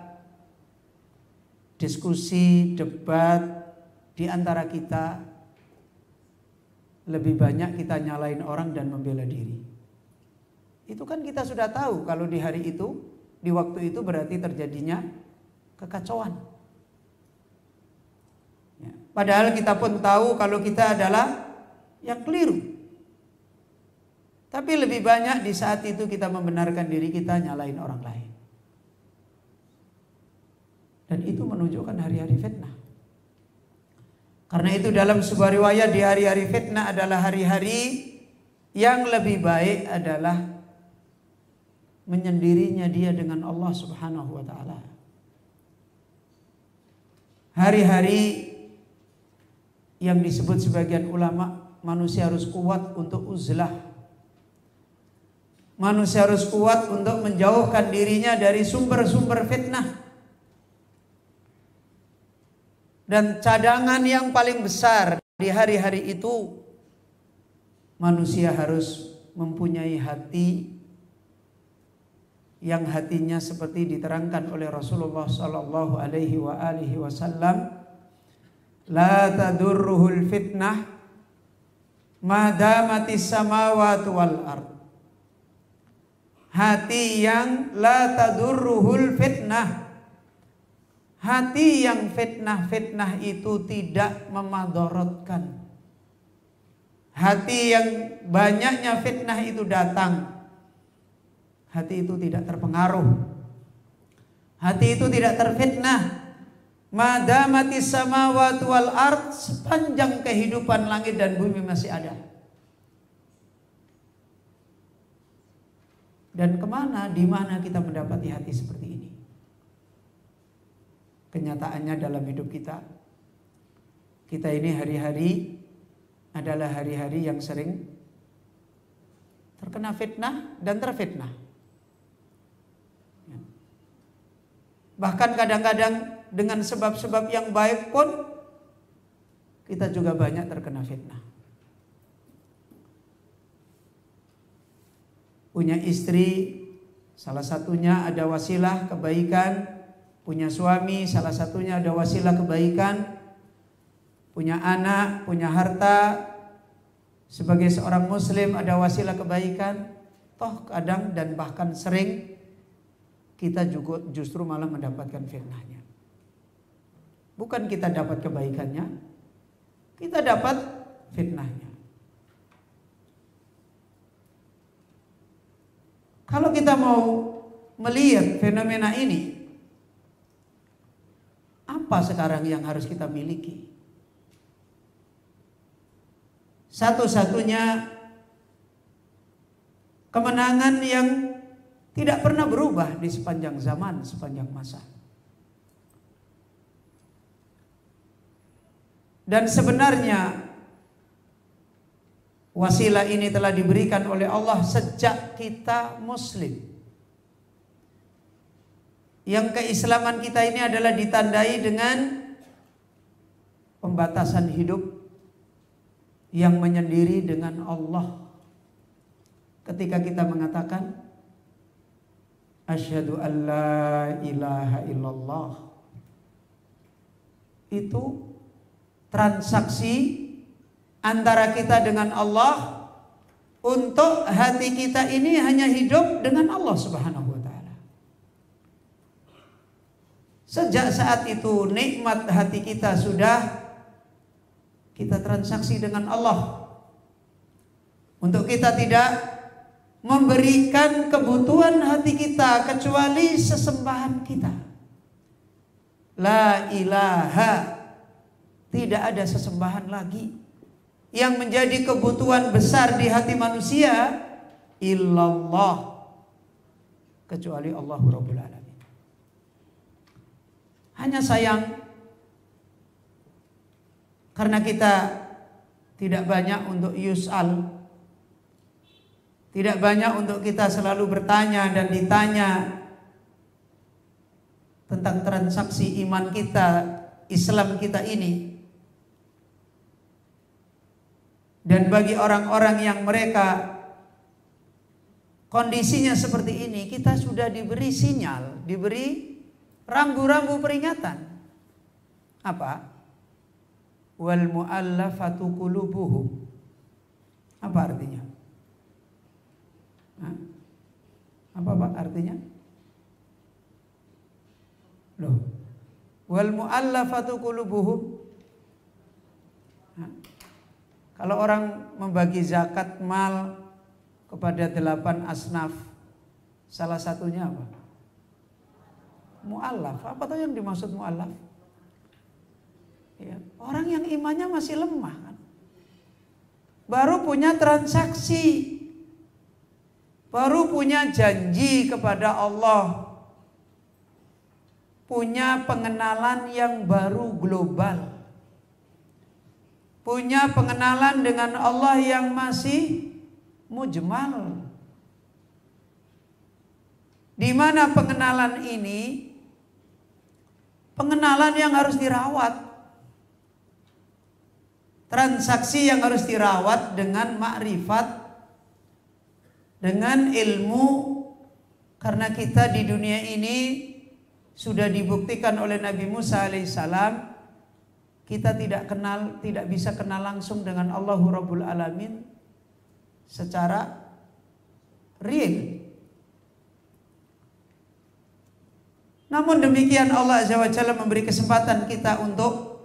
diskusi, debat di antara kita. Lebih banyak kita nyalain orang dan membela diri. Itu kan kita sudah tahu kalau di hari itu, di waktu itu berarti terjadinya kekacauan. Ya. Padahal kita pun tahu kalau kita adalah yang keliru. Tapi lebih banyak di saat itu kita membenarkan diri kita, nyalain orang lain. Dan itu menunjukkan hari-hari fitnah. Karena itu dalam sebuah riwayat di hari-hari fitnah adalah hari-hari yang lebih baik adalah menyendirinya dia dengan Allah Subhanahu wa taala. Hari-hari yang disebut sebagian ulama manusia harus kuat untuk uzlah. Manusia harus kuat untuk menjauhkan dirinya dari sumber-sumber fitnah. Dan cadangan yang paling besar di hari-hari itu, manusia harus mempunyai hati yang hatinya seperti diterangkan oleh Rasulullah sallallahu alaihi wasallam, la tadurruhul fitnah ma damatis samawati wal ard. Hati yang la tadurruhul fitnah, hati yang fitnah-fitnah itu tidak memadorotkan. Hati yang banyaknya fitnah itu datang, hati itu tidak terpengaruh, hati itu tidak terfitnah. Madamati samawati wal ard, sepanjang kehidupan langit dan bumi masih ada. Dan kemana, di mana kita mendapati hati seperti ini? Kenyataannya dalam hidup kita ini hari-hari adalah hari-hari yang sering terkena fitnah dan terfitnah. Bahkan kadang-kadang dengan sebab-sebab yang baik pun kita juga banyak terkena fitnah. Punya istri, salah satunya ada wasilah kebaikan. Punya suami, salah satunya ada wasilah kebaikan. Punya anak, punya harta, sebagai seorang muslim ada wasilah kebaikan. Toh kadang dan bahkan sering kita juga justru malah mendapatkan fitnahnya. Bukan kita dapat kebaikannya, kita dapat fitnahnya. Kalau kita mau melihat fenomena ini, apa sekarang yang harus kita miliki? Satu-satunya kemenangan yang tidak pernah berubah di sepanjang zaman, sepanjang masa. Dan sebenarnya wasilah ini telah diberikan oleh Allah sejak kita muslim. Yang keislaman kita ini adalah ditandai dengan pembatasan hidup yang menyendiri dengan Allah. Ketika kita mengatakan asyhadu an la ilaha illallah, itu transaksi antara kita dengan Allah untuk hati kita ini hanya hidup dengan Allah Subhanahu wa taala. Sejak saat itu nikmat hati kita sudah kita transaksi dengan Allah. Untuk kita tidak memberikan kebutuhan hati kita kecuali sesembahan kita. La ilaha, tidak ada sesembahan lagi yang menjadi kebutuhan besar di hati manusia illallah, kecuali Allah Rabbul Alamin. Hanya sayang karena kita tidak banyak untuk yus'al, tidak banyak untuk kita selalu bertanya dan ditanya tentang transaksi iman kita, Islam kita ini. Dan bagi orang-orang yang mereka kondisinya seperti ini, kita sudah diberi sinyal, diberi rambu-rambu peringatan. Apa? Wal mu'allafatu qulubuhum. Apa artinya? Apa Pak artinya? Loh. Wal mu'allafatu qulubuhum. Kalau orang membagi zakat mal kepada 8 asnaf, salah satunya apa? mu'allaf. Apa tahu yang dimaksud mu'allaf? Ya, orang yang imannya masih lemah kan? Baru punya transaksi, baru punya janji kepada Allah, punya pengenalan yang baru global, punya pengenalan dengan Allah yang masih mujmal. Di mana pengenalan ini pengenalan yang harus dirawat, transaksi yang harus dirawat dengan makrifat, dengan ilmu, karena kita di dunia ini sudah dibuktikan oleh Nabi Musa alaihissalam, kita tidak bisa kenal langsung dengan Allahu Rabbul Alamin secara real. Namun demikian Allah Azza wa Jalla memberi kesempatan kita untuk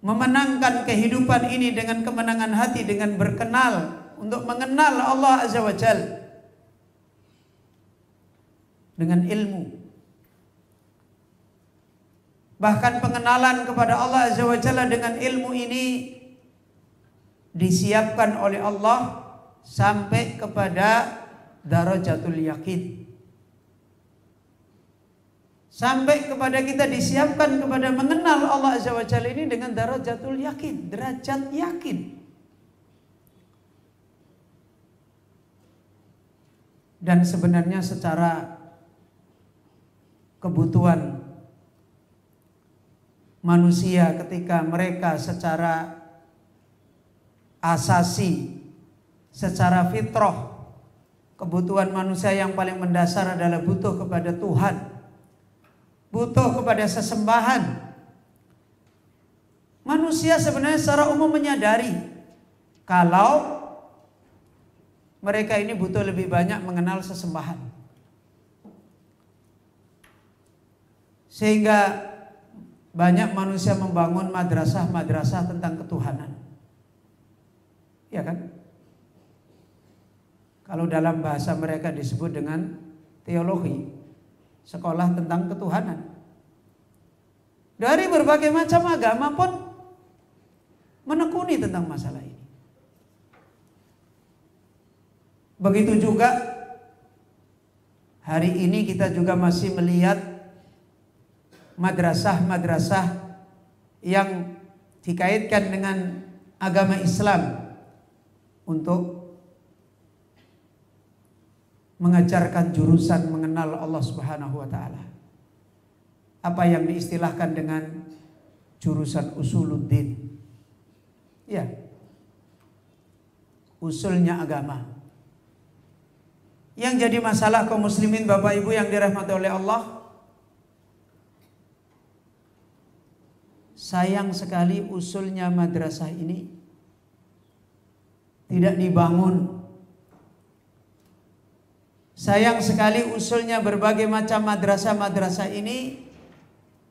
memenangkan kehidupan ini dengan kemenangan hati, dengan berkenal, untuk mengenal Allah Azza wa Jalla dengan ilmu. Bahkan pengenalan kepada Allah Azza wa Jalla dengan ilmu ini disiapkan oleh Allah sampai kepada darajatul yakin. Sampai kepada kita disiapkan kepada mengenal Allah Azza wa Jalla ini dengan darajatul yakin, derajat yakin. Dan sebenarnya secara kebutuhan manusia ketika mereka secara asasi, secara fitrah, kebutuhan manusia yang paling mendasar adalah butuh kepada Tuhan, butuh kepada sesembahan. Manusia sebenarnya secara umum menyadari kalau mereka ini butuh lebih banyak mengenal sesembahan. Sehingga banyak manusia membangun madrasah-madrasah tentang ketuhanan. Ya kan? Kalau dalam bahasa mereka disebut dengan teologi, sekolah tentang ketuhanan. Dari berbagai macam agama pun menekuni tentang masalah ini. Begitu juga hari ini kita juga masih melihat madrasah-madrasah yang dikaitkan dengan agama Islam untuk mengajarkan jurusan mengenal Allah Subhanahu wa taala. Apa yang diistilahkan dengan jurusan usuluddin. Ya. Usulnya agama. Yang jadi masalah kaum muslimin Bapak Ibu yang dirahmati oleh Allah, sayang sekali usulnya madrasah ini tidak dibangun. Sayang sekali usulnya berbagai macam madrasah-madrasah ini,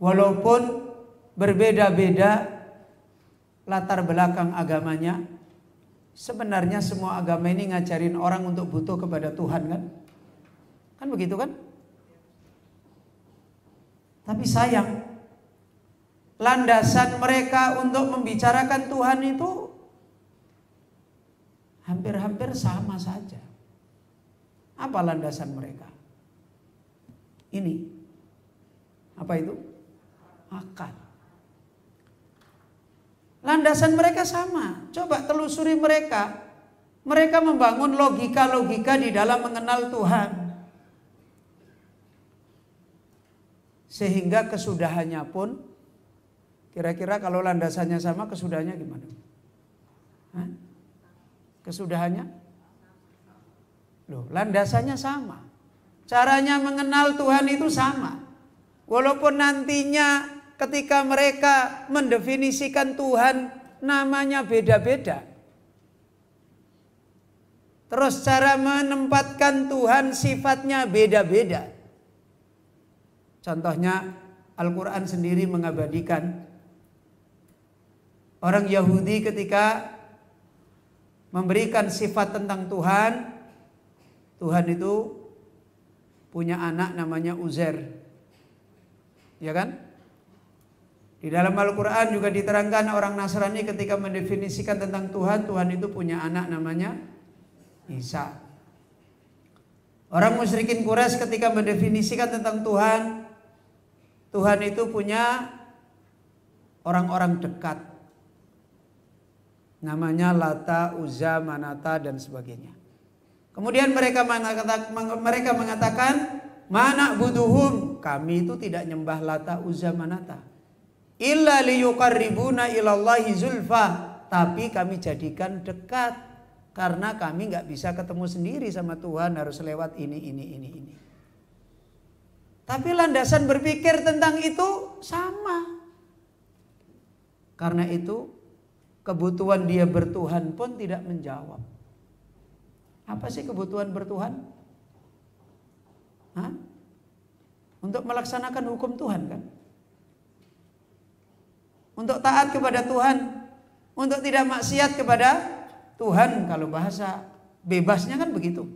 walaupun berbeda-beda latar belakang agamanya, sebenarnya semua agama ini ngajarin orang untuk butuh kepada Tuhan kan? Kan begitu kan? Tapi sayang, landasan mereka untuk membicarakan Tuhan itu hampir-hampir sama saja. Apa landasan mereka? Ini. Apa itu? Akal. Landasan mereka sama. Coba telusuri mereka. Mereka membangun logika-logika di dalam mengenal Tuhan. Sehingga kesudahannya pun, kira-kira kalau landasannya sama, kesudahannya gimana? Hah? Kesudahannya? Loh, landasannya sama. Caranya mengenal Tuhan itu sama. Walaupun nantinya ketika mereka mendefinisikan Tuhan namanya beda-beda. Terus cara menempatkan Tuhan sifatnya beda-beda. Contohnya Al-Quran sendiri mengabadikan orang Yahudi ketika memberikan sifat tentang Tuhan, Tuhan itu punya anak namanya Uzair. Ya kan? Di dalam Al-Quran juga diterangkan orang Nasrani ketika mendefinisikan tentang Tuhan, Tuhan itu punya anak namanya Isa. Orang musyrikin Quraisy ketika mendefinisikan tentang Tuhan, Tuhan itu punya orang-orang dekat. Namanya Lata, Uzza, Manata dan sebagainya. Kemudian mereka mengatakan, mana buduhum, kami itu tidak nyembah Lata, Uzza, Manata. Illa liyuqarribuna ilallahi zulfa, tapi kami jadikan dekat karena kami nggak bisa ketemu sendiri sama Tuhan, harus lewat ini. Tapi landasan berpikir tentang itu sama. Karena itu kebutuhan dia bertuhan pun tidak menjawab. Apa sih kebutuhan bertuhan? Hah? Untuk melaksanakan hukum Tuhan kan? Untuk taat kepada Tuhan, untuk tidak maksiat kepada Tuhan, kalau bahasa bebasnya kan begitu.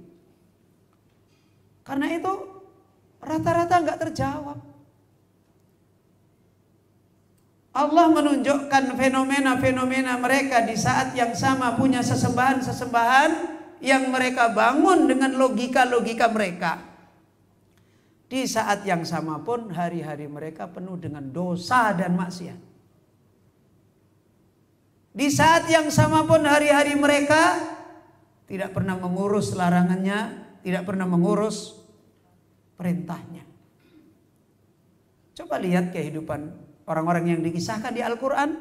Karena itu rata-rata nggak terjawab. Allah menunjukkan fenomena-fenomena mereka di saat yang sama punya sesembahan-sesembahan yang mereka bangun dengan logika-logika mereka. Di saat yang sama pun hari-hari mereka penuh dengan dosa dan maksiat. Di saat yang sama pun hari-hari mereka tidak pernah mengurus larangannya, tidak pernah mengurus perintahnya. Coba lihat kehidupan orang-orang yang dikisahkan di Al-Quran,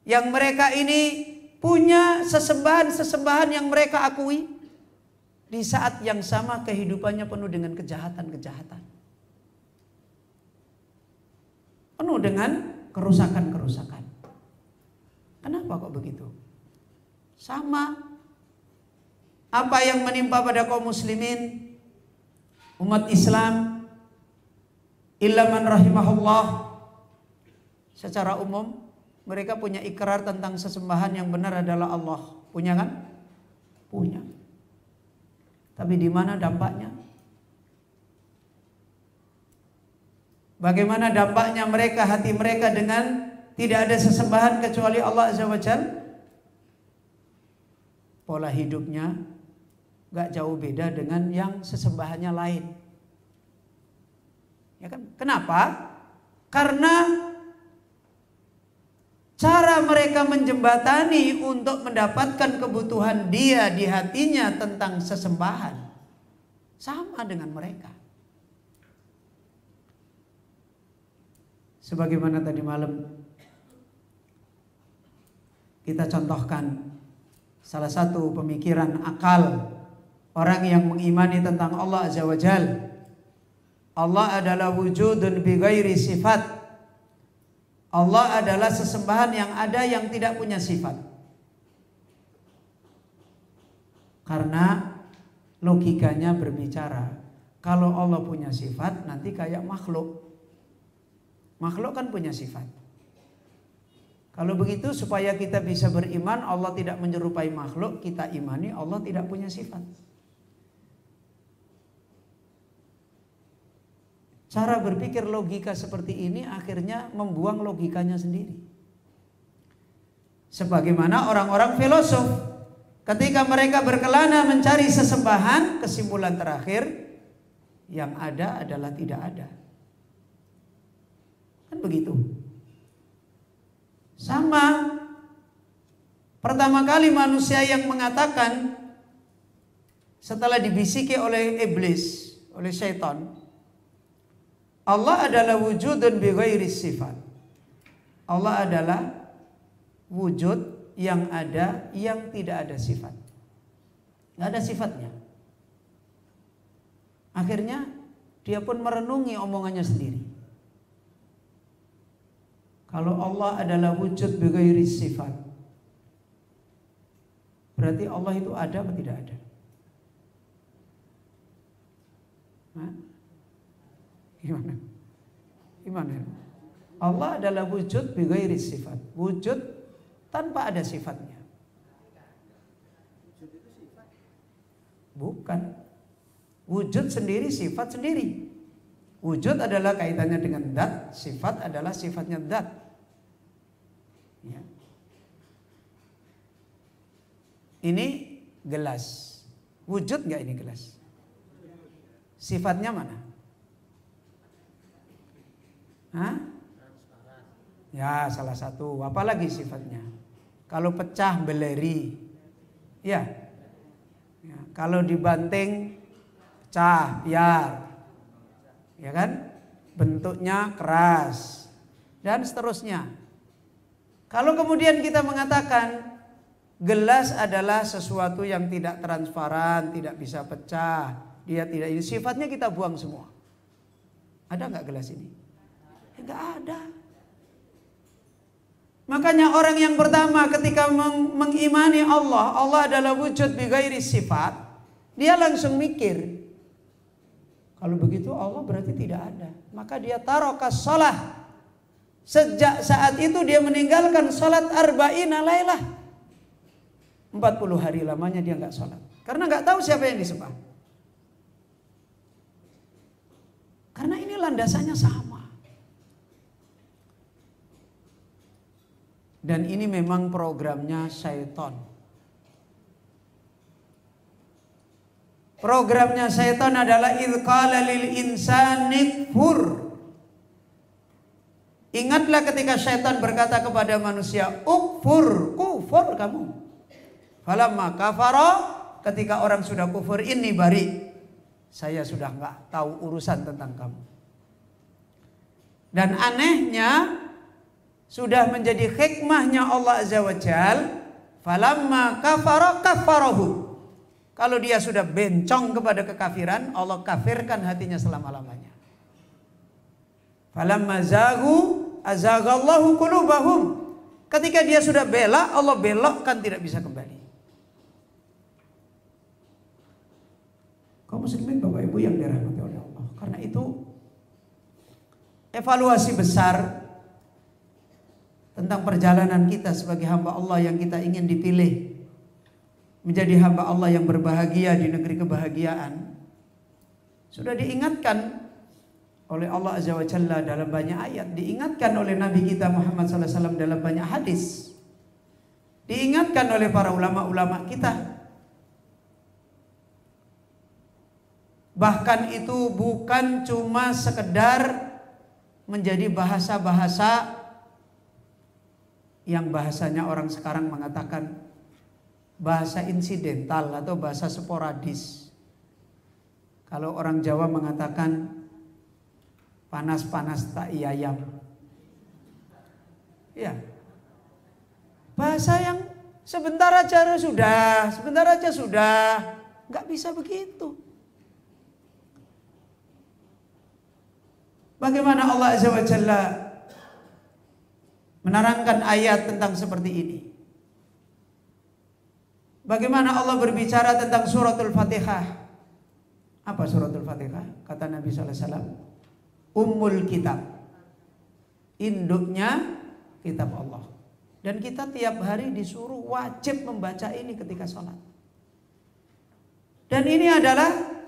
yang mereka ini punya sesembahan-sesembahan yang mereka akui. Di saat yang sama kehidupannya penuh dengan kejahatan-kejahatan, penuh dengan kerusakan-kerusakan. Kenapa kok begitu? Sama apa yang menimpa pada kaum muslimin, umat Islam, illa man rahimahullah. Secara umum mereka punya ikrar tentang sesembahan yang benar adalah Allah. Punya kan? Punya. Tapi di mana dampaknya? Bagaimana dampaknya mereka, hati mereka dengan tidak ada sesembahan kecuali Allah Azza wa Jalla? Pola hidupnya gak jauh beda dengan yang sesembahannya lain. Ya kan? Kenapa? Karena cara mereka menjembatani untuk mendapatkan kebutuhan dia di hatinya tentang sesembahan sama dengan mereka. Sebagaimana tadi malam kita contohkan salah satu pemikiran akal orang yang mengimani tentang Allah Azza wa Jalla. Allah adalah wujudun bi ghairi sifat. Allah adalah sesembahan yang ada yang tidak punya sifat. Karena logikanya berbicara, kalau Allah punya sifat nanti kayak makhluk. Makhluk kan punya sifat. Kalau begitu supaya kita bisa beriman Allah tidak menyerupai makhluk, kita imani Allah tidak punya sifat. Cara berpikir logika seperti ini akhirnya membuang logikanya sendiri. Sebagaimana orang-orang filosof ketika mereka berkelana mencari sesembahan, kesimpulan terakhir yang ada adalah tidak ada. Kan begitu. Sama pertama kali manusia yang mengatakan setelah dibisiki oleh iblis, oleh syaitan, Allah adalah wujudun bi ghairi sifat. Allah adalah wujud yang ada yang tidak ada sifat. Nggak ada sifatnya. Akhirnya dia pun merenungi omongannya sendiri. Kalau Allah adalah wujud bi ghairi sifat, berarti Allah itu ada atau tidak ada? Hah? Gimana? Allah adalah wujud bi ghairi sifat, wujud tanpa ada sifatnya. Bukan. Wujud sendiri, sifat sendiri. Wujud adalah kaitannya dengan zat, sifat adalah sifatnya zat. Ya. Ini gelas. Wujud nggak ini gelas? Sifatnya mana? Hah? Ya, salah satu. Apalagi sifatnya? Kalau pecah beleri, ya. Ya. Kalau dibanting, pecah, biar, ya kan? Bentuknya keras dan seterusnya. Kalau kemudian kita mengatakan gelas adalah sesuatu yang tidak transparan, tidak bisa pecah, dia tidak ini, sifatnya kita buang semua. Ada nggak gelas ini? Nggak ada. Makanya orang yang pertama ketika mengimani Allah, Allah adalah wujud bi ghairi sifat, dia langsung mikir, kalau begitu Allah berarti tidak ada. Maka dia tarokas sholah. Sejak saat itu dia meninggalkan sholat arba'ina lailah. 40 hari lamanya dia nggak sholat. Karena nggak tahu siapa yang disembah. Karena ini landasannya sama. Dan ini memang programnya syaitan. Programnya syaitan adalah idqala lil insani kfur. Ingatlah ketika syaitan berkata kepada manusia, ukfur, kufur kamu. Falamma kafara, ketika orang sudah kufur, ini bari, saya sudah nggak tahu urusan tentang kamu. Dan anehnya, sudah menjadi hikmahnya Allah Azza wa Jal, falamma kafara kafarahu. Kalau dia sudah bencong kepada kekafiran, Allah kafirkan hatinya selama-lamanya. Falamma zagu azagallahu qulubahum. Ketika dia sudah belak, Allah belokkan, tidak bisa kembali. Kaum muslimin Bapak Ibu yang dirahmati oleh Allah. Karena itu evaluasi besar tentang perjalanan kita sebagai hamba Allah yang kita ingin dipilih menjadi hamba Allah yang berbahagia di negeri kebahagiaan. Sudah diingatkan oleh Allah Azza wa Jalla dalam banyak ayat, diingatkan oleh Nabi kita Muhammad SAW dalam banyak hadis, diingatkan oleh para ulama-ulama kita. Bahkan itu bukan cuma sekedar menjadi bahasa-bahasa yang bahasanya orang sekarang mengatakan bahasa insidental atau bahasa sporadis. Kalau orang Jawa mengatakan panas-panas tak iyayam. Ya. Bahasa yang sebentar aja sudah, nggak bisa begitu. Bagaimana Allah Azza wa Jalla menerangkan ayat tentang seperti ini? Bagaimana Allah berbicara tentang suratul Fatihah? Apa suratul Fatihah? Kata Nabi sallallahu alaihi wasallam, ummul kitab. Induknya kitab Allah. Dan kita tiap hari disuruh wajib membaca ini ketika sholat. Dan ini adalah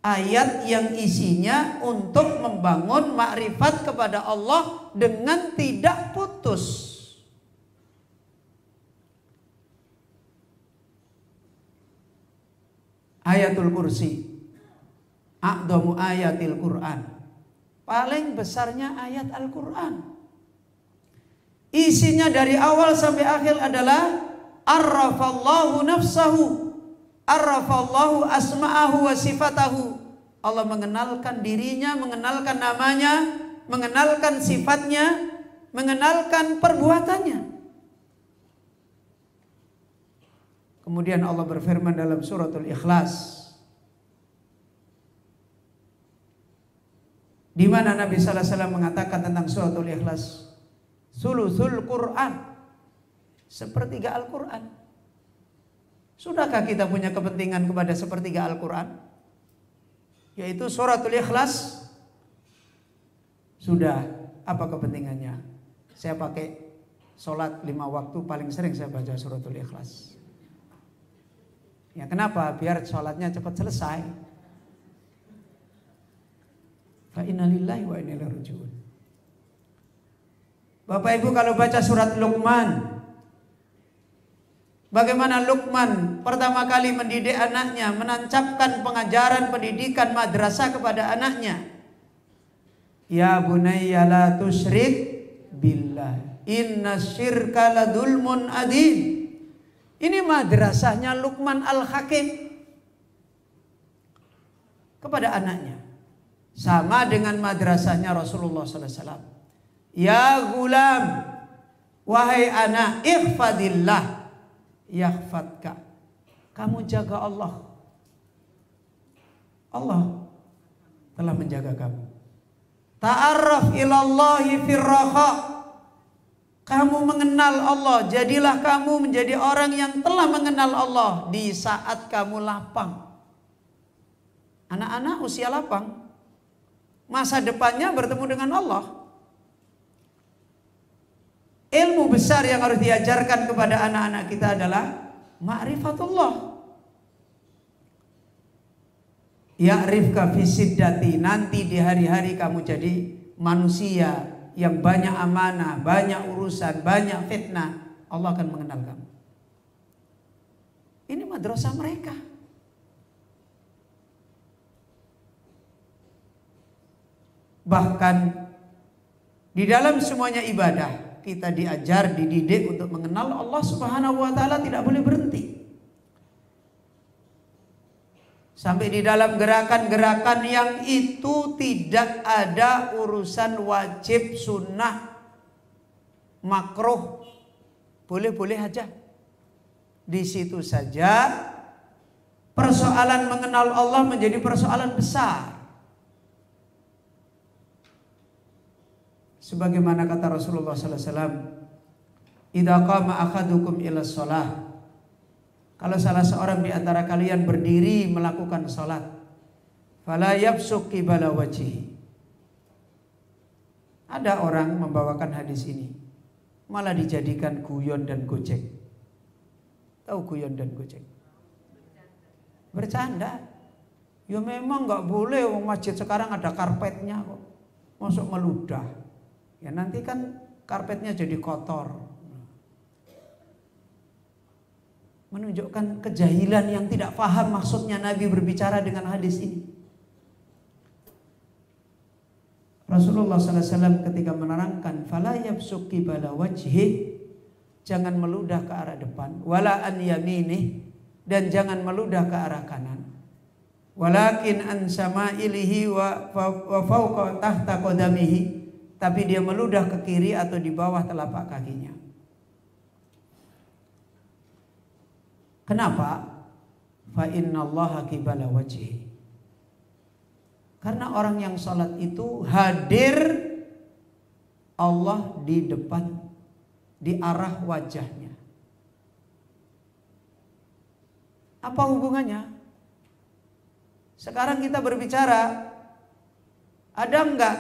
ayat yang isinya untuk membangun makrifat kepada Allah dengan tidak putus. Ayatul Kursi, a'dhamu ayatil Quran, paling besarnya ayat Al-Quran. Isinya dari awal sampai akhir adalah arrafallahu nafsahu, arrafallahu asma'ahu wa sifatahu. Allah mengenalkan dirinya, mengenalkan namanya, mengenalkan sifatnya, mengenalkan perbuatannya. Kemudian Allah berfirman dalam suratul Ikhlas, di mana Nabi sallallahu alaihi wasallam mengatakan tentang suratul Ikhlas, sulusul Quran, sepertiga Al-Quran. Sudahkah kita punya kepentingan kepada sepertiga Al-Quran, yaitu suratul Ikhlas? Sudah. Apa kepentingannya? Saya pakai sholat 5 waktu, paling sering saya baca suratul Ikhlas. Ya kenapa? Biar sholatnya cepat selesai. Fa inna lillahi wa inna ilaihi raji'un. Bapak Ibu kalau baca surat Luqman, bagaimana Luqman pertama kali mendidik anaknya, menancapkan pengajaran pendidikan madrasah kepada anaknya. Ya bunayya la tusyrik billah, inna syirka la dzulmun adzim. Ini madrasahnya Luqman Al-Hakim kepada anaknya. Sama dengan madrasahnya Rasulullah SAW. Ya gulam, wahai anak, ihfadillah yahfadka. Kamu jaga Allah, Allah telah menjaga kamu. Ta'arraf ilallahi firraha. Kamu mengenal Allah, jadilah kamu menjadi orang yang telah mengenal Allah di saat kamu lapang. Anak-anak usia lapang, masa depannya bertemu dengan Allah. Ilmu besar yang harus diajarkan kepada anak-anak kita adalah ma'rifatullah. Ya'rifka fisiddati, nanti di hari-hari kamu jadi manusia yang banyak amanah, banyak urusan, banyak fitnah, Allah akan mengenal kamu. Ini madrasah mereka. Bahkan di dalam semuanya ibadah kita diajar, dididik untuk mengenal Allah Subhanahu wa taala, tidak boleh berhenti. Sampai di dalam gerakan-gerakan yang itu tidak ada urusan wajib, sunnah, makruh, boleh-boleh aja. Di situ saja persoalan mengenal Allah menjadi persoalan besar. Sebagaimana kata Rasulullah SAW, idza qama ahadukum ila shalah, kalau salah seorang di antara kalian berdiri melakukan salat, fala yabsuq qibala wajhi. Ada orang membawakan hadis ini malah dijadikan guyon dan gojek. Tahu guyon dan gojek? Bercanda. Ya memang nggak boleh, masjid sekarang ada karpetnya kok. Masuk meludah. Ya nanti kan karpetnya jadi kotor. Menunjukkan kejahilan yang tidak paham maksudnya Nabi berbicara dengan hadis ini. Rasulullah SAW ketika menerangkan fala yabsuq qibala wajhi, jangan meludah ke arah depan, wala an yaminih, dan jangan meludah ke arah kanan, walakin an sama'ilihi wa fawqa tahta qadamihi, tapi dia meludah ke kiri atau di bawah telapak kakinya. Kenapa? Fa innallaha qibala wajhi. Karena orang yang salat itu hadir Allah di depan, di arah wajahnya. Apa hubungannya? Sekarang kita berbicara, ada enggak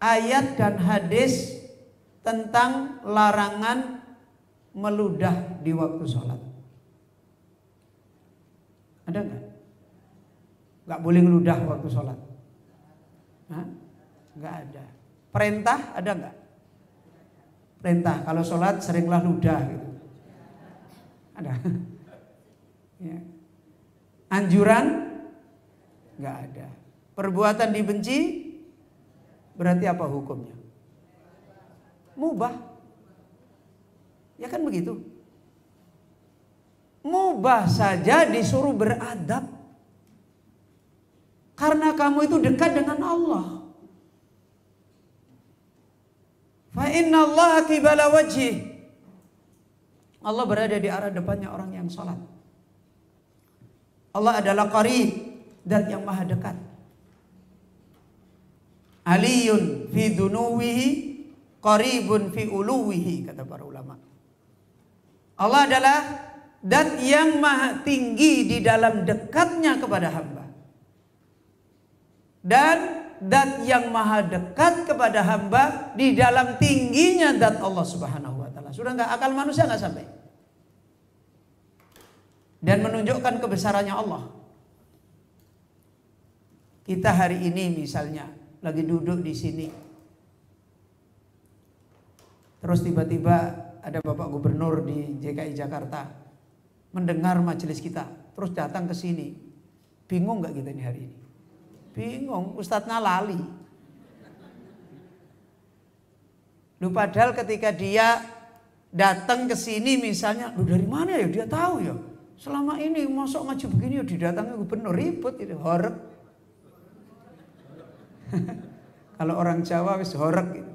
ayat dan hadis tentang larangan meludah di waktu sholat? Ada enggak? Enggak boleh meludah waktu sholat? Enggak ada. Perintah ada enggak? Perintah kalau sholat seringlah ludah gitu. Ada? Ya. Anjuran? Enggak ada. Perbuatan dibenci? Berarti apa hukumnya? Mubah. Ya kan begitu. Mubah saja disuruh beradab. Karena kamu itu dekat dengan Allah. Fa innallaha qibala wajhi. Allah berada di arah depannya orang yang salat. Allah adalah qarib, zat yang maha dekat. Aliyun fi dunuwihi, qaribun fi uluwihi, kata para ulama. Allah adalah zat yang maha tinggi di dalam dekatnya kepada hamba, dan zat yang maha dekat kepada hamba di dalam tingginya zat Allah Subhanahu wa taala. Sudah enggak, akal manusia enggak sampai. Dan menunjukkan kebesarannya Allah. Kita hari ini misalnya lagi duduk di sini. Terus tiba-tiba ada Bapak Gubernur di DKI Jakarta mendengar majelis kita, terus datang ke sini. Bingung nggak kita ini hari ini? Bingung, ustadznya lali. Lu padahal ketika dia datang ke sini misalnya, lu dari mana ya dia tahu ya? Selama ini masuk ngaji begini ya didatangi gubernur, ribut itu, horeg. Kalau orang Jawa wis horeg gitu.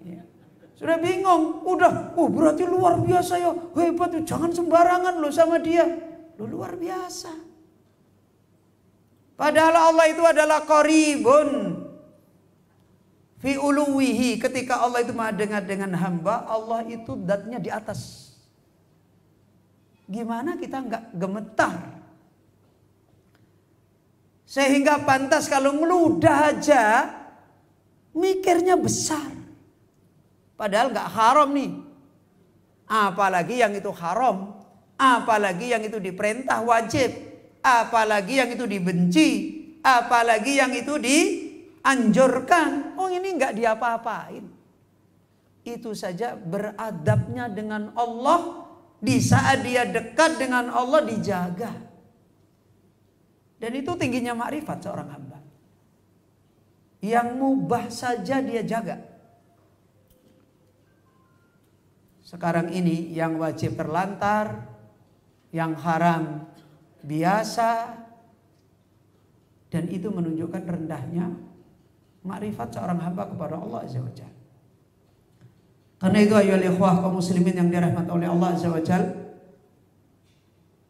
Ya. Sudah bingung, udah, berarti luar biasa ya, hebat tuh, jangan sembarangan lo sama dia, lo luar biasa. Padahal Allah itu adalah qaribun fi uluwihi. Ketika Allah itu maha dengar dengan hamba, Allah itu zatnya di atas. Gimana kita nggak gemetar? Sehingga pantas kalau ngeludah aja mikirnya besar. Padahal nggak haram nih. Apalagi yang itu haram, apalagi yang itu diperintah wajib, apalagi yang itu dibenci, apalagi yang itu dianjurkan. Oh ini nggak diapa-apain. Itu saja beradabnya dengan Allah. Di saat dia dekat dengan Allah dijaga. Dan itu tingginya makrifat seorang hamba. Yang mubah saja dia jaga. Sekarang ini yang wajib terlantar, yang haram biasa. Dan itu menunjukkan rendahnya makrifat seorang hamba kepada Allah Azza wa Jalla. Karena itu ayyuhal ikhwah kaum muslimin yang dirahmati oleh Allah Azza wa Jalla,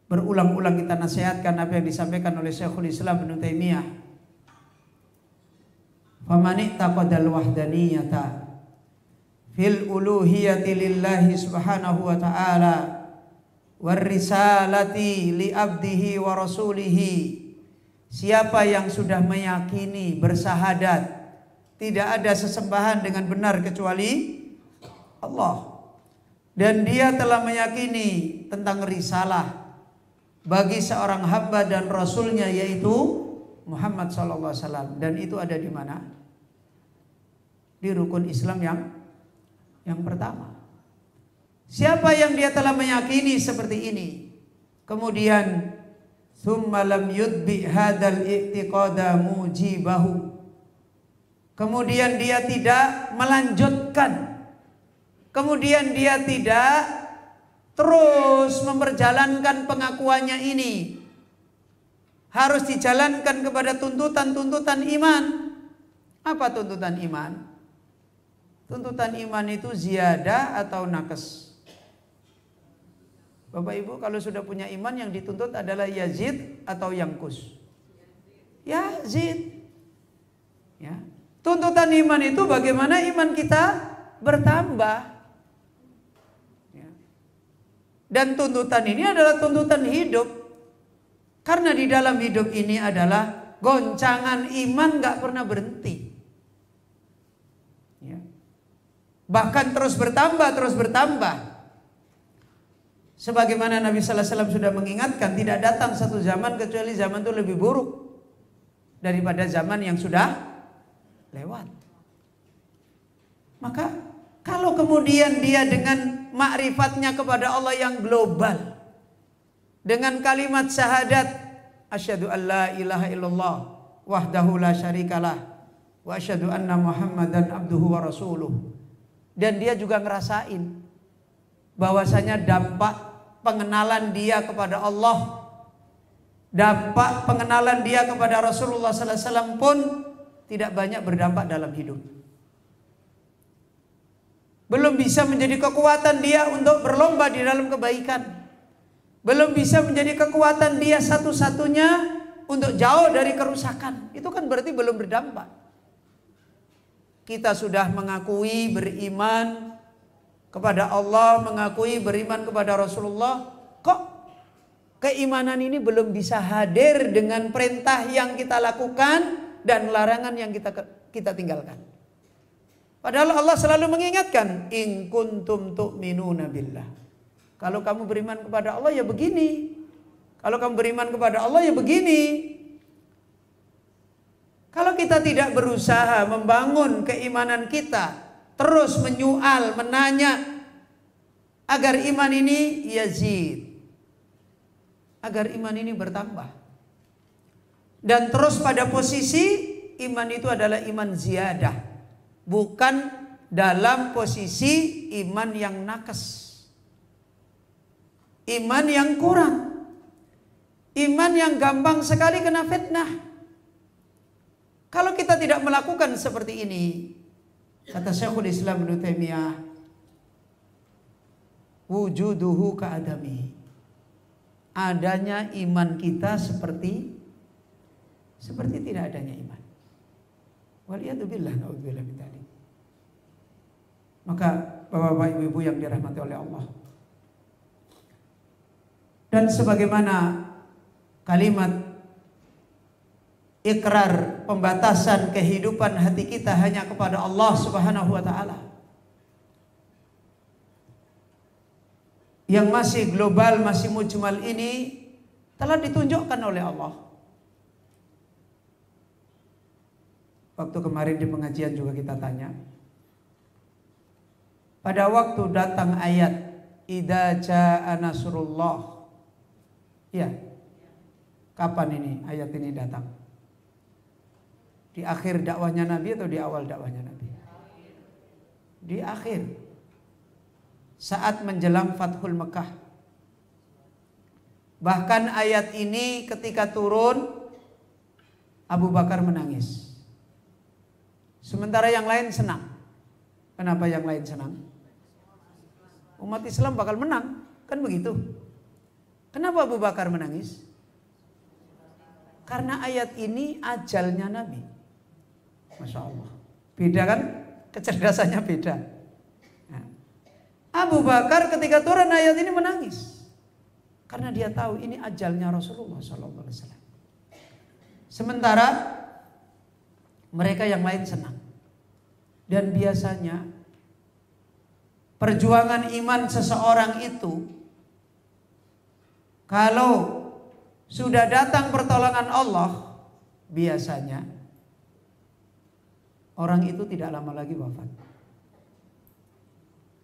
berulang-ulang kita nasihatkan apa yang disampaikan oleh Syekhul Islam Ibnu Taimiyah. Faman ittaqadal wahdaniyata fil uluhiyati lillahi subhanahu wa ta'ala war risalati li abdihi wa rasulihi. Siapa yang sudah meyakini bersahadat tidak ada sesembahan dengan benar kecuali Allah, dan dia telah meyakini tentang risalah bagi seorang hamba dan rasulnya yaitu Muhammad SAW, dan itu ada di mana? Di rukun Islam yang pertama. Siapa yang dia telah meyakini seperti ini, kemudian thumma lam yudbi hadzal i'tiqada mujibahu, kemudian dia tidak melanjutkan, kemudian dia tidak terus memperjalankan pengakuannya ini, harus dijalankan kepada tuntutan-tuntutan iman. Apa tuntutan iman? Tuntutan iman itu ziyadah atau nakes? Bapak Ibu kalau sudah punya iman yang dituntut adalah yazid atau yangkus? Yazid. Ya. Tuntutan iman itu bagaimana iman kita bertambah. Dan tuntutan ini adalah tuntutan hidup. Karena di dalam hidup ini adalah goncangan iman gak pernah berhenti. Ya. Bahkan terus bertambah, terus bertambah. Sebagaimana Nabi Sallallahu Alaihi Wasallam sudah mengingatkan, tidak datang satu zaman kecuali zaman itu lebih buruk daripada zaman yang sudah lewat. Maka kalau kemudian dia dengan makrifatnya kepada Allah yang global, dengan kalimat syahadat asyhadu an la ilaha illallah wahdahu la syarikalah wa asyhadu anna muhammadan abduhu wa rasuluh, dan dia juga ngerasain bahwasanya dampak pengenalan dia kepada Allah, dampak pengenalan dia kepada Rasulullah sallallahu alaihi wasallam pun tidak banyak berdampak dalam hidup. Belum bisa menjadi kekuatan dia untuk berlomba di dalam kebaikan. Belum bisa menjadi kekuatan dia satu-satunya untuk jauh dari kerusakan. Itu kan berarti belum berdampak. Kita sudah mengakui beriman kepada Allah, mengakui beriman kepada Rasulullah. Kok keimanan ini belum bisa hadir dengan perintah yang kita lakukan dan larangan yang kita tinggalkan? Padahal Allah selalu mengingatkan, in kuntum tu'minuna billah. Kalau kamu beriman kepada Allah ya begini. Kalau kamu beriman kepada Allah ya begini. Kalau kita tidak berusaha membangun keimanan kita, terus menyual, menanya, agar iman ini yazid, agar iman ini bertambah, dan terus pada posisi iman itu adalah iman ziyadah, bukan dalam posisi iman yang nakes, iman yang kurang, iman yang gampang sekali kena fitnah. Kalau kita tidak melakukan seperti ini, kata Syekhul Islam Ibnu Taimiyah, wujuduhu ka'adami, adanya iman kita seperti tidak adanya iman. Waliyadzubillah, naudzubillah min dzalik. Maka Bapak-bapak, Ibu-ibu yang dirahmati oleh Allah, dan sebagaimana kalimat ikrar pembatasan kehidupan hati kita hanya kepada Allah Subhanahu wa taala, yang masih global, masih mujmal ini telah ditunjukkan oleh Allah. Waktu kemarin di pengajian juga kita tanya, pada waktu datang ayat idza jaa nasrullah, ya, kapan ini ayat ini datang? Di akhir dakwahnya Nabi atau di awal dakwahnya Nabi? Di akhir, saat menjelang Fathul Mekah. Bahkan ayat ini ketika turun, Abu Bakar menangis, sementara yang lain senang. Kenapa yang lain senang? Umat Islam bakal menang, kan begitu. Kenapa Abu Bakar menangis? Karena ayat ini ajalnya Nabi. Masya Allah, beda kan? Kecerdasannya beda. Nah, Abu Bakar ketika turun ayat ini menangis, karena dia tahu ini ajalnya Rasulullah SAW. Sementara mereka yang lain senang. Dan biasanya perjuangan iman seseorang itu, kalau sudah datang pertolongan Allah, biasanya orang itu tidak lama lagi wafat.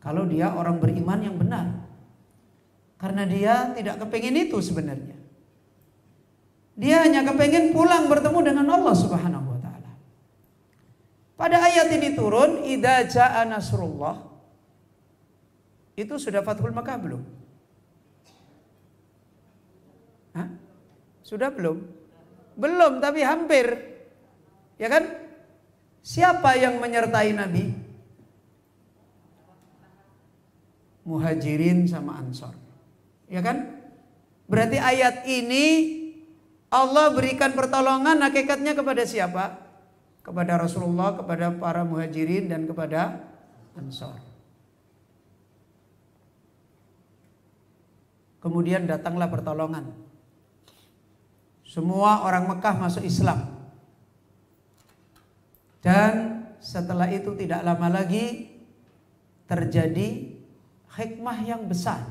Kalau dia orang beriman yang benar, karena dia tidak kepingin itu sebenarnya. Dia hanya kepingin pulang bertemu dengan Allah Subhanahu wa taala. Pada ayat ini turun idza jaa nasrullah, itu sudah Fathul Makkah belum? Hah? Sudah belum? Belum, tapi hampir. Ya kan? Siapa yang menyertai Nabi? Muhajirin sama Ansor. Ya kan? Berarti ayat ini Allah berikan pertolongan hakikatnya kepada siapa? Kepada Rasulullah, kepada para Muhajirin, dan kepada Ansor. Kemudian datanglah pertolongan. Semua orang Mekah masuk Islam. Dan setelah itu tidak lama lagi terjadi hikmah yang besar.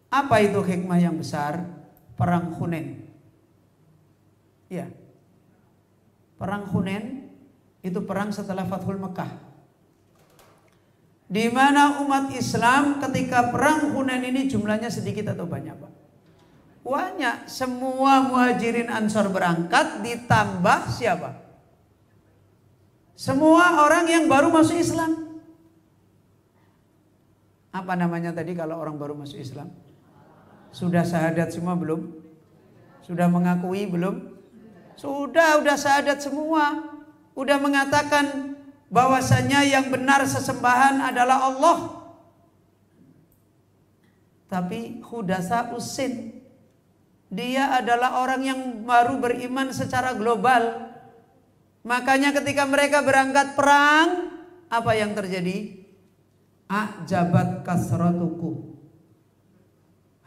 Apa itu hikmah yang besar? Perang Hunain. Ya. Perang Hunain itu perang setelah Fathul Mekah, di mana umat Islam ketika perang Hunain ini jumlahnya sedikit atau banyak, Pak? Banyak. Semua Muhajirin Ansor berangkat, ditambah siapa? Semua orang yang baru masuk Islam. Apa namanya tadi kalau orang baru masuk Islam? Sudah syahadat semua belum? Sudah mengakui belum? Sudah syahadat semua. Udah mengatakan bahwasanya yang benar sesembahan adalah Allah. Tapi Hudasa Usin, dia adalah orang yang baru beriman secara global. Makanya ketika mereka berangkat perang, apa yang terjadi? Ajabat kasratuku.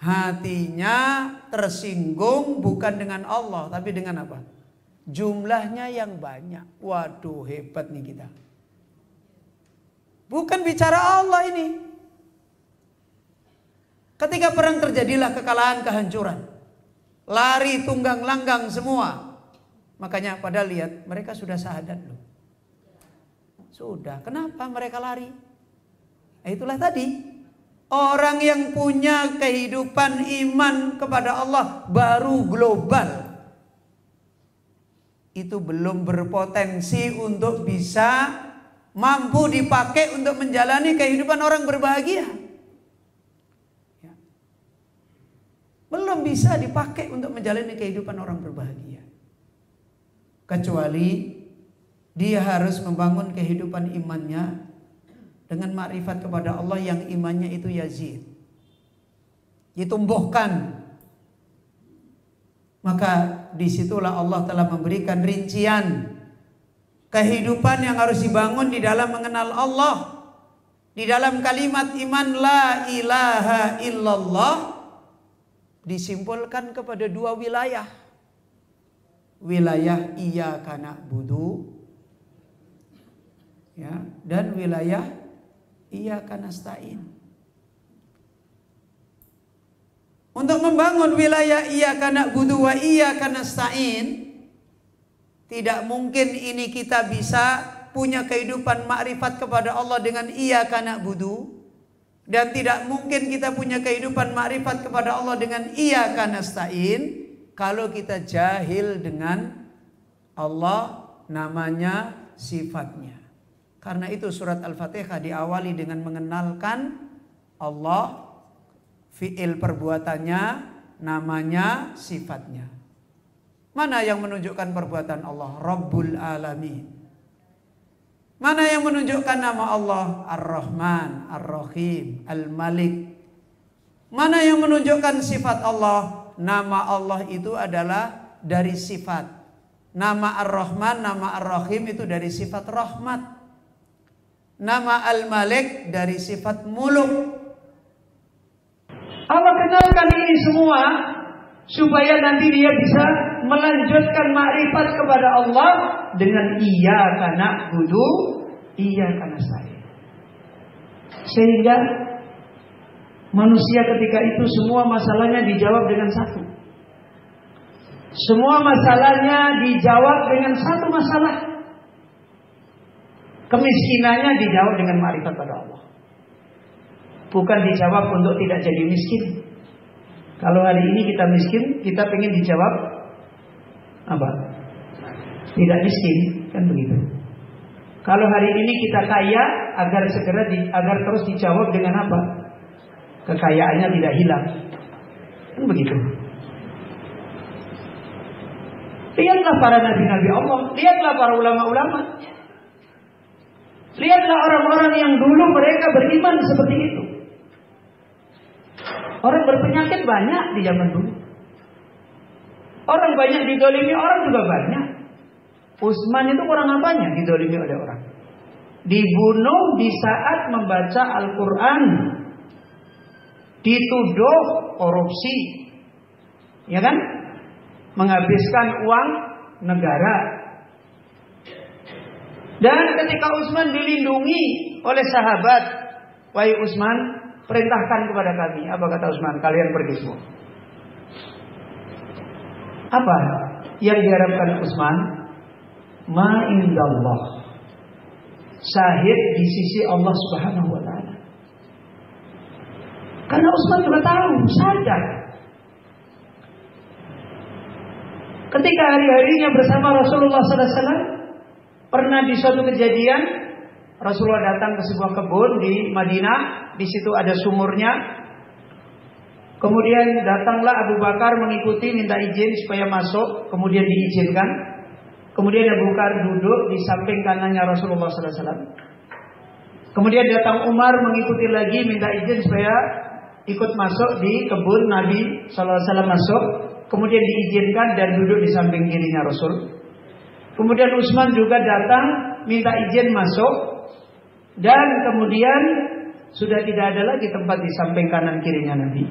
Hatinya tersinggung bukan dengan Allah, tapi dengan apa? Jumlahnya yang banyak. Waduh, hebat nih kita. Bukan bicara Allah ini. Ketika perang terjadilah kekalahan, kehancuran. Lari tunggang langgang semua. Makanya pada lihat mereka sudah syahadat loh. Sudah, kenapa mereka lari? Itulah tadi, orang yang punya kehidupan iman kepada Allah baru global, itu belum berpotensi untuk bisa mampu dipakai untuk menjalani kehidupan orang berbahagia. Belum bisa dipakai untuk menjalani kehidupan orang berbahagia. Kecuali dia harus membangun kehidupan imannya dengan makrifat kepada Allah yang imannya itu yazid, ditumbuhkan. Maka disitulah Allah telah memberikan rincian kehidupan yang harus dibangun di dalam mengenal Allah. Di dalam kalimat iman la ilaha illallah disimpulkan kepada dua wilayah. Wilayah iyyaka na'budu, ya, dan wilayah iyyaka nasta'in. Untuk membangun wilayah iyyaka na'budu wa iyyaka nasta'in, tidak mungkin ini kita bisa punya kehidupan makrifat kepada Allah dengan iyyaka na'budu, dan tidak mungkin kita punya kehidupan makrifat kepada Allah dengan iyyaka nasta'in kalau kita jahil dengan Allah, namanya, sifatnya. Karena itu surat Al-Fatihah diawali dengan mengenalkan Allah, fi'il perbuatannya, namanya, sifatnya. Mana yang menunjukkan perbuatan Allah? Rabbul Alamin. Mana yang menunjukkan nama Allah? Ar-Rahman, Ar-Rahim, Al-Malik. Mana yang menunjukkan sifat Allah? Nama Allah itu adalah dari sifat. Nama Ar-Rahman, nama Ar-Rahim itu dari sifat rahmat. Nama Al-Malik dari sifat muluk. Allah kenalkan ini semua supaya nanti dia bisa melanjutkan makrifat kepada Allah dengan iyyaka na'budu, iyyaka nasta'in. Sehingga manusia ketika itu semua masalahnya dijawab dengan satu. Semua masalahnya dijawab dengan satu masalah. Kemiskinannya dijawab dengan makrifat pada Allah. Bukan dijawab untuk tidak jadi miskin. Kalau hari ini kita miskin, kita pengen dijawab apa? Tidak miskin, kan begitu. Kalau hari ini kita kaya, agar terus dijawab dengan apa? Kekayaannya tidak hilang, kan begitu. Lihatlah para nabi-nabi Allah, lihatlah para ulama-ulama, lihatlah orang-orang yang dulu mereka beriman seperti itu. Orang berpenyakit banyak di zaman dulu. Orang banyak didolimi, orang juga banyak. Utsman itu kurang apanya didolimi oleh orang? Dibunuh di saat membaca Al-Quran. Dituduh korupsi, ya kan? Menghabiskan uang negara. Dan ketika Utsman dilindungi oleh sahabat, wahai Utsman, perintahkan kepada kami. Apa kata Utsman? Kalian pergi semua. Apa yang diharapkan Utsman? Ma indallah, syahid di sisi Allah Subhanahu wa taala. Karena Utsman juga tahu, sadar. Ketika hari-harinya bersama Rasulullah SAW, pernah di suatu kejadian Rasulullah datang ke sebuah kebun di Madinah. Di situ ada sumurnya. Kemudian datanglah Abu Bakar mengikuti, minta izin supaya masuk. Kemudian diizinkan. Kemudian Abu Bakar duduk di samping kanannya Rasulullah SAW. Kemudian datang Umar mengikuti lagi, minta izin supaya ikut masuk di kebun Nabi SAW masuk. Kemudian diizinkan dan duduk di samping kirinya Rasul. Kemudian Utsman juga datang minta izin masuk. Dan kemudian sudah tidak ada lagi tempat di samping kanan kirinya Nabi.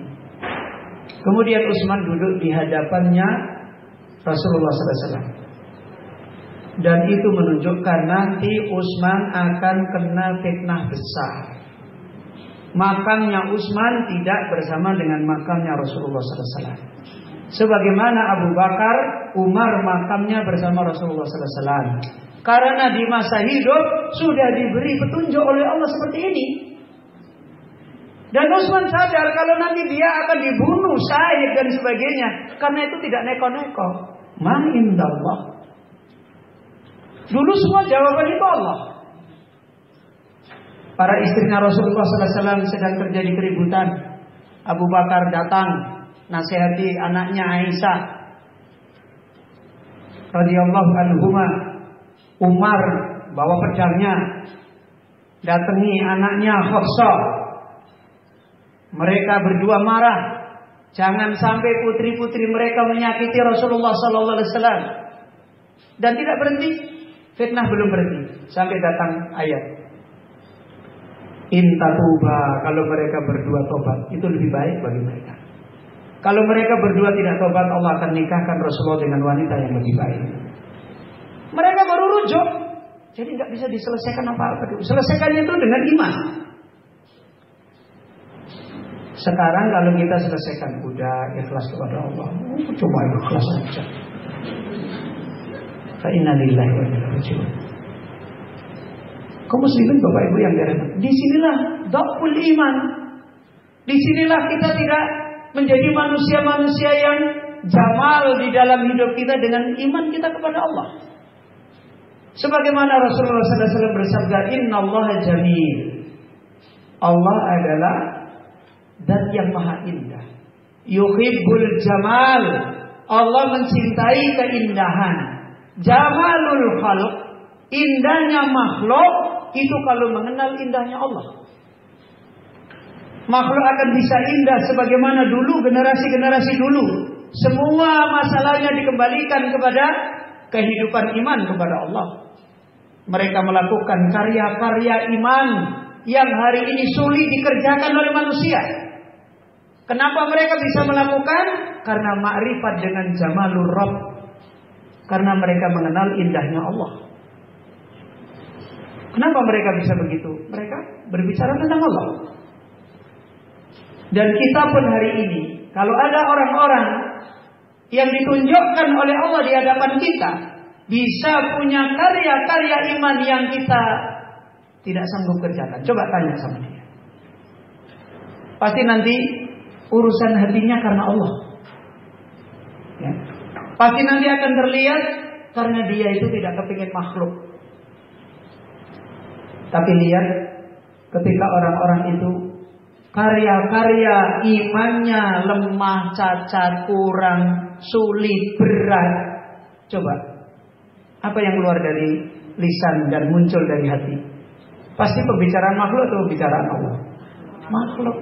Kemudian Utsman duduk di hadapannya Rasulullah SAW. Dan itu menunjukkan nanti Utsman akan kena fitnah besar. Makamnya Utsman tidak bersama dengan makamnya Rasulullah SAW. Sebagaimana Abu Bakar, Umar makamnya bersama Rasulullah SAW. Karena di masa hidup sudah diberi petunjuk oleh Allah seperti ini. Dan Utsman sadar kalau nanti dia akan dibunuh, syahid dan sebagainya. Karena itu tidak neko-neko. Ma indallah. Dulu semua jawaban itu Allah. Para istrinya Rasulullah SAW sedang terjadi keributan. Abu Bakar datang nasihati anaknya Aisyah radhiyallahu anhuma. Umar bawa pedangnya datangi anaknya Hafsah. Mereka berdua marah, jangan sampai putri-putri mereka menyakiti Rasulullah sallallahu alaihi wasallam. Dan tidak berhenti, fitnah belum berhenti sampai datang ayat. In tatuba, kalau mereka berdua tobat, itu lebih baik bagi mereka. Kalau mereka berdua tidak tobat, Allah akan nikahkan Rasulullah dengan wanita yang lebih baik. Mereka baru rujuk, jadi nggak bisa diselesaikan apa-apa. Selesaikannya itu dengan iman. Sekarang kalau kita selesaikan, udah ikhlas kepada Allah, coba ikhlas saja. Fa inna lillahi wa inna ilaihi raji'un. Kaum muslimin Bapak Ibu yang dirahmati, disinilah dhaful iman. Disinilah kita tidak menjadi manusia-manusia yang jamal di dalam hidup kita dengan iman kita kepada Allah. Sebagaimana Rasulullah SAW bersabda, Innallaha jamil. Allah adalah zat yang maha indah. Yuhibbul jamal. Allah mencintai keindahan. Jamalul khalq, indahnya makhluk itu kalau mengenal indahnya Allah. Makhluk akan bisa indah sebagaimana dulu generasi-generasi dulu. Semua masalahnya dikembalikan kepada kehidupan iman kepada Allah. Mereka melakukan karya-karya iman yang hari ini sulit dikerjakan oleh manusia. Kenapa mereka bisa melakukan? Karena ma'rifat dengan jamalur Rabb. Karena mereka mengenal indahnya Allah. Kenapa mereka bisa begitu? Mereka berbicara tentang Allah. Dan kita pun hari ini, kalau ada orang-orang yang ditunjukkan oleh Allah di hadapan kita, bisa punya karya-karya iman yang kita tidak sanggup kerjakan. Coba tanya sama dia. Pasti nanti urusan hatinya karena Allah. Ya. Pasti nanti akan terlihat karena dia itu tidak kepingin makhluk. Tapi lihat ketika orang-orang itu karya-karya imannya lemah, cacat, kurang, sulit, berat. Coba, apa yang keluar dari lisan dan muncul dari hati? Pasti pembicaraan makhluk atau pembicaraan Allah? Makhluk.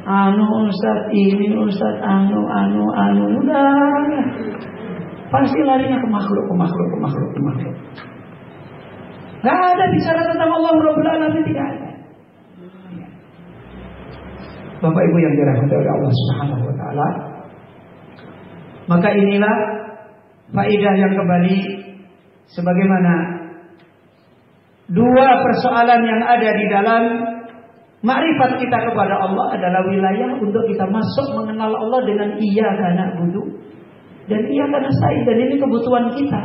Anu Ustaz, ini Ustaz, anu. Udah. Pasti larinya ke makhluk. Gak ada bicara tentang Allah Rabbul Alamin, tidak ada. Bapak Ibu yang dirahmati oleh Allah Subhanahu wa taala. Maka inilah faedah yang kembali sebagaimana dua persoalan yang ada di dalam makrifat kita kepada Allah adalah wilayah untuk kita masuk mengenal Allah dengan iyyaka na'budu dan iyyaka nasta'in, dan ini kebutuhan kita.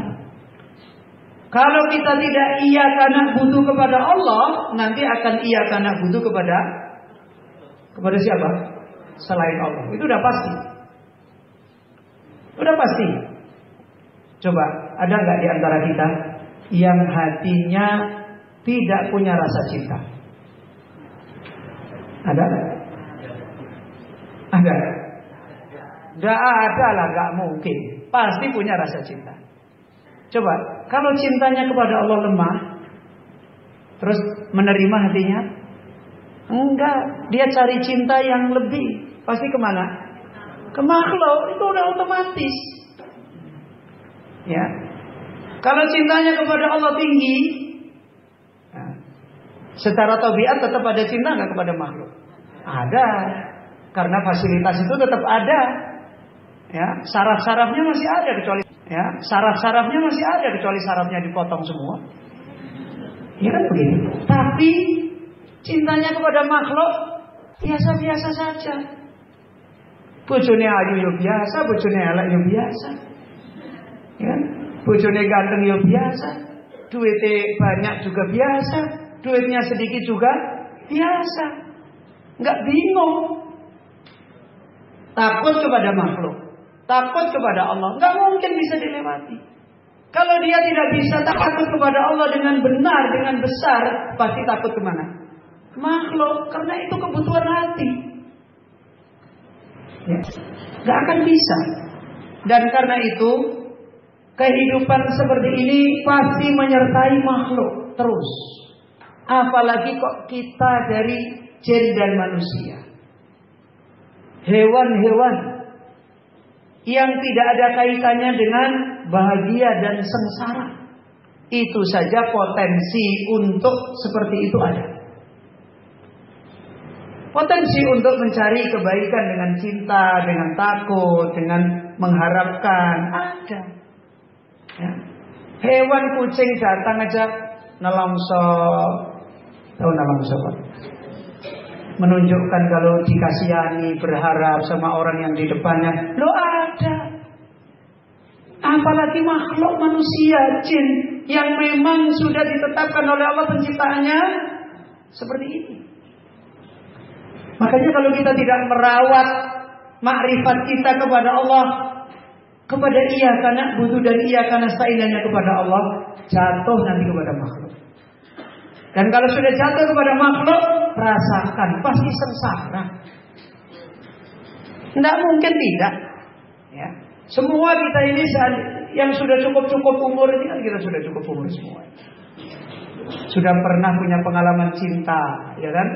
Kalau kita tidak iyyaka na'budu kepada Allah, nanti akan iyyaka na'budu kepada siapa? Selain Allah. Itu udah pasti. Udah pasti. Coba, ada nggak di antara kita yang hatinya tidak punya rasa cinta? Ada nggak? Ada. Nggak ada lah, nggak mungkin. Pasti punya rasa cinta. Coba, kalau cintanya kepada Allah lemah, terus menerima hatinya? Enggak, dia cari cinta yang lebih. Pasti kemana? Ke makhluk, itu udah otomatis. Ya. Kalau cintanya kepada Allah tinggi, nah, secara tabiat tetap ada cinta nggak kepada makhluk? Ada, karena fasilitas itu tetap ada. Ya, saraf-sarafnya masih ada kecuali sarafnya dipotong semua. Ya kan begitu. Tapi cintanya kepada makhluk biasa-biasa saja. Bojone ayu yo biasa, bojone elek yo biasa. Ya, bojone ganteng yo biasa, duitnya banyak juga biasa, duitnya sedikit juga biasa. Enggak bingung. Takut kepada makhluk, takut kepada Allah, enggak mungkin bisa dilewati. Kalau dia tidak bisa takut kepada Allah dengan benar, dengan besar, pasti takut kemana? Makhluk, karena itu kebutuhan hati. Ya, gak akan bisa. Dan karena itu kehidupan seperti ini pasti menyertai makhluk terus. Apalagi kok kita dari jin dan manusia, hewan-hewan yang tidak ada kaitannya dengan bahagia dan sengsara, itu saja potensi untuk seperti itu ada. Potensi untuk mencari kebaikan dengan cinta, dengan takut, dengan mengharapkan ada. Ya. Hewan kucing datang aja nelongso, tahu nelongso Pak? Menunjukkan kalau dikasihani, berharap sama orang yang di depannya. Lo ada. Apalagi makhluk manusia, jin, yang memang sudah ditetapkan oleh Allah penciptaannya seperti ini. Makanya kalau kita tidak merawat makrifat kita kepada Allah, kepada Ia karena butuh dan Ia karena nasta'inannya kepada Allah, jatuh nanti kepada makhluk. Dan kalau sudah jatuh kepada makhluk, rasakan pasti sengsara. Tidak mungkin tidak. Ya. Semua kita ini yang sudah cukup umur ini kan kita sudah cukup umur semua. Sudah pernah punya pengalaman cinta, ya kan?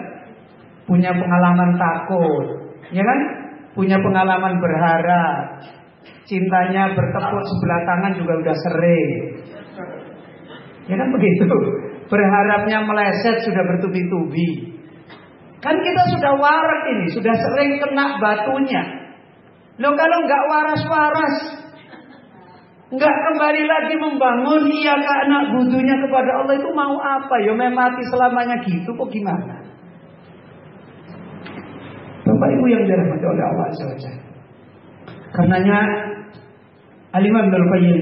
Punya pengalaman takut, ya kan? Punya pengalaman berharap. Cintanya bertepuk sebelah tangan juga udah sering. Ya kan begitu. Berharapnya meleset sudah bertubi-tubi. Kan kita sudah waras ini, sudah sering kena batunya. Loh kalau nggak waras-waras, nggak kembali lagi membangun ia ke anak budunya kepada Allah, itu mau apa? Ya mati selamanya gitu, kok gimana? Bapak Ibu yang dirahmati oleh Allah Azza wa Jalla. Karenanya Al-Imam Ibnul Qayyim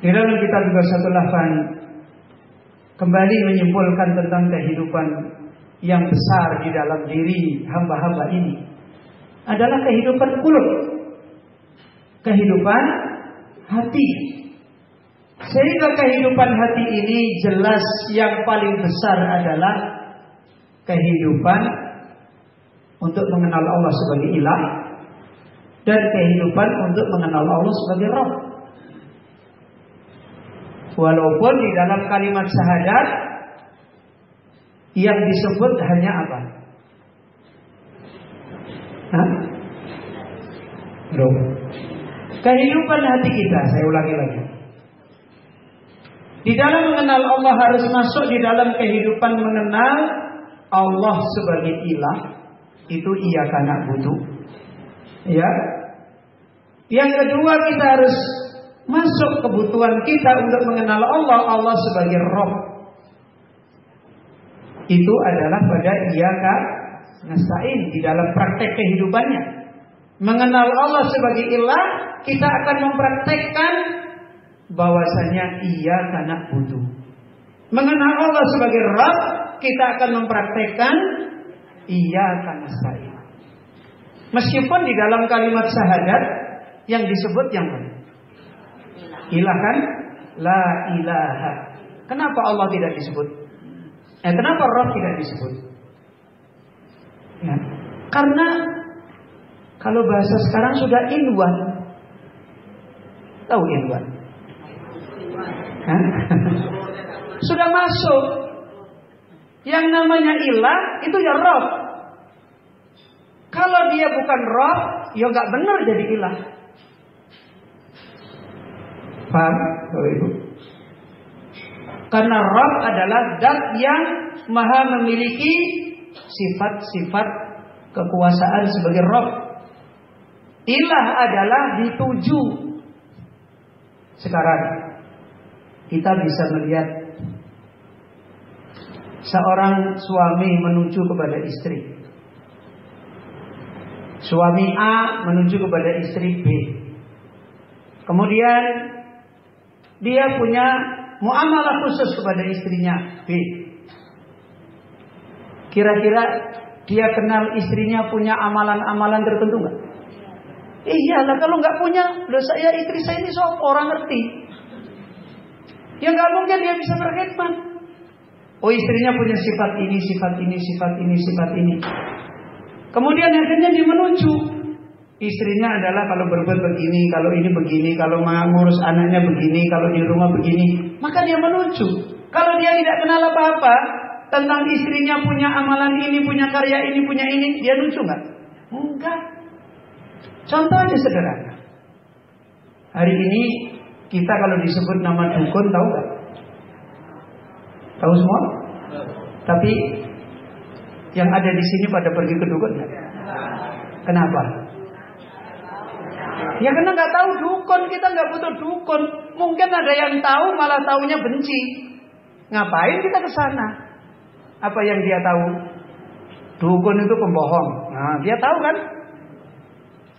di dalam kitab Ighasatul Lahfan kembali menyimpulkan tentang kehidupan yang besar di dalam diri hamba-hamba ini adalah kehidupan qulub, kehidupan hati. Sehingga kehidupan hati ini jelas yang paling besar adalah kehidupan untuk mengenal Allah sebagai ilah dan kehidupan untuk mengenal Allah sebagai Rabb. Walaupun di dalam kalimat syahadat yang disebut hanya apa? Kehidupan hati kita, saya ulangi lagi. Di dalam mengenal Allah harus masuk di dalam kehidupan mengenal Allah sebagai ilah. Itu iya karena butuh. Ya. Yang kedua kita harus masuk kebutuhan kita untuk mengenal Allah sebagai Rabb. Itu adalah pada iyyaka nasta'in di dalam praktek kehidupannya. Mengenal Allah sebagai ilah, kita akan mempraktekkan bahwasanya iyyaka na'budu. Mengenal Allah sebagai Rabb, kita akan mempraktekkan iyyaka nasta'in. Meskipun di dalam kalimat syahadat yang disebut yang mana? Ilah kan? La ilaha. Kenapa Allah tidak disebut? Kenapa Rabb tidak disebut? Ya. Karena kalau bahasa sekarang sudah inwan. Tahu inwan? Sudah masuk. Yang namanya ilah itu ya Rabb. Kalau dia bukan Rabb, ya nggak benar jadi ilah. Paham, Bapak Ibu? Karena Rabb adalah zat yang maha memiliki sifat-sifat kekuasaan sebagai Rabb. Ilah adalah dituju. Sekarang kita bisa melihat seorang suami menuju kepada istri. Suami A menuju kepada istri B. Kemudian dia punya muamalah khusus kepada istrinya B. Kira-kira dia kenal istrinya punya amalan-amalan tertentu nggak? Iyalah, kalau nggak punya, loh saya istri saya ini sok orang ngerti. Ya nggak mungkin dia bisa berkhidmat. Oh, istrinya punya sifat ini, sifat ini, sifat ini, sifat ini. Kemudian akhirnya dia menuju. Istrinya adalah kalau berbuat begini, kalau ini begini, kalau ngurus anaknya begini, kalau di rumah begini. Maka dia menuju. Kalau dia tidak kenal apa-apa tentang istrinya punya amalan ini, punya karya ini, punya ini, dia nuju nggak? Enggak. Contohnya sederhana. Hari ini kita kalau disebut nama dukun, tahu nggak? Tahu semua? Tapi yang ada di sini pada pergi ke dukun nggak? Kenapa? Ya karena nggak tahu dukun, kita nggak butuh dukun. Mungkin ada yang tahu malah taunya benci. Ngapain kita ke sana? Apa yang dia tahu? Dukun itu pembohong. Nah, dia tahu kan?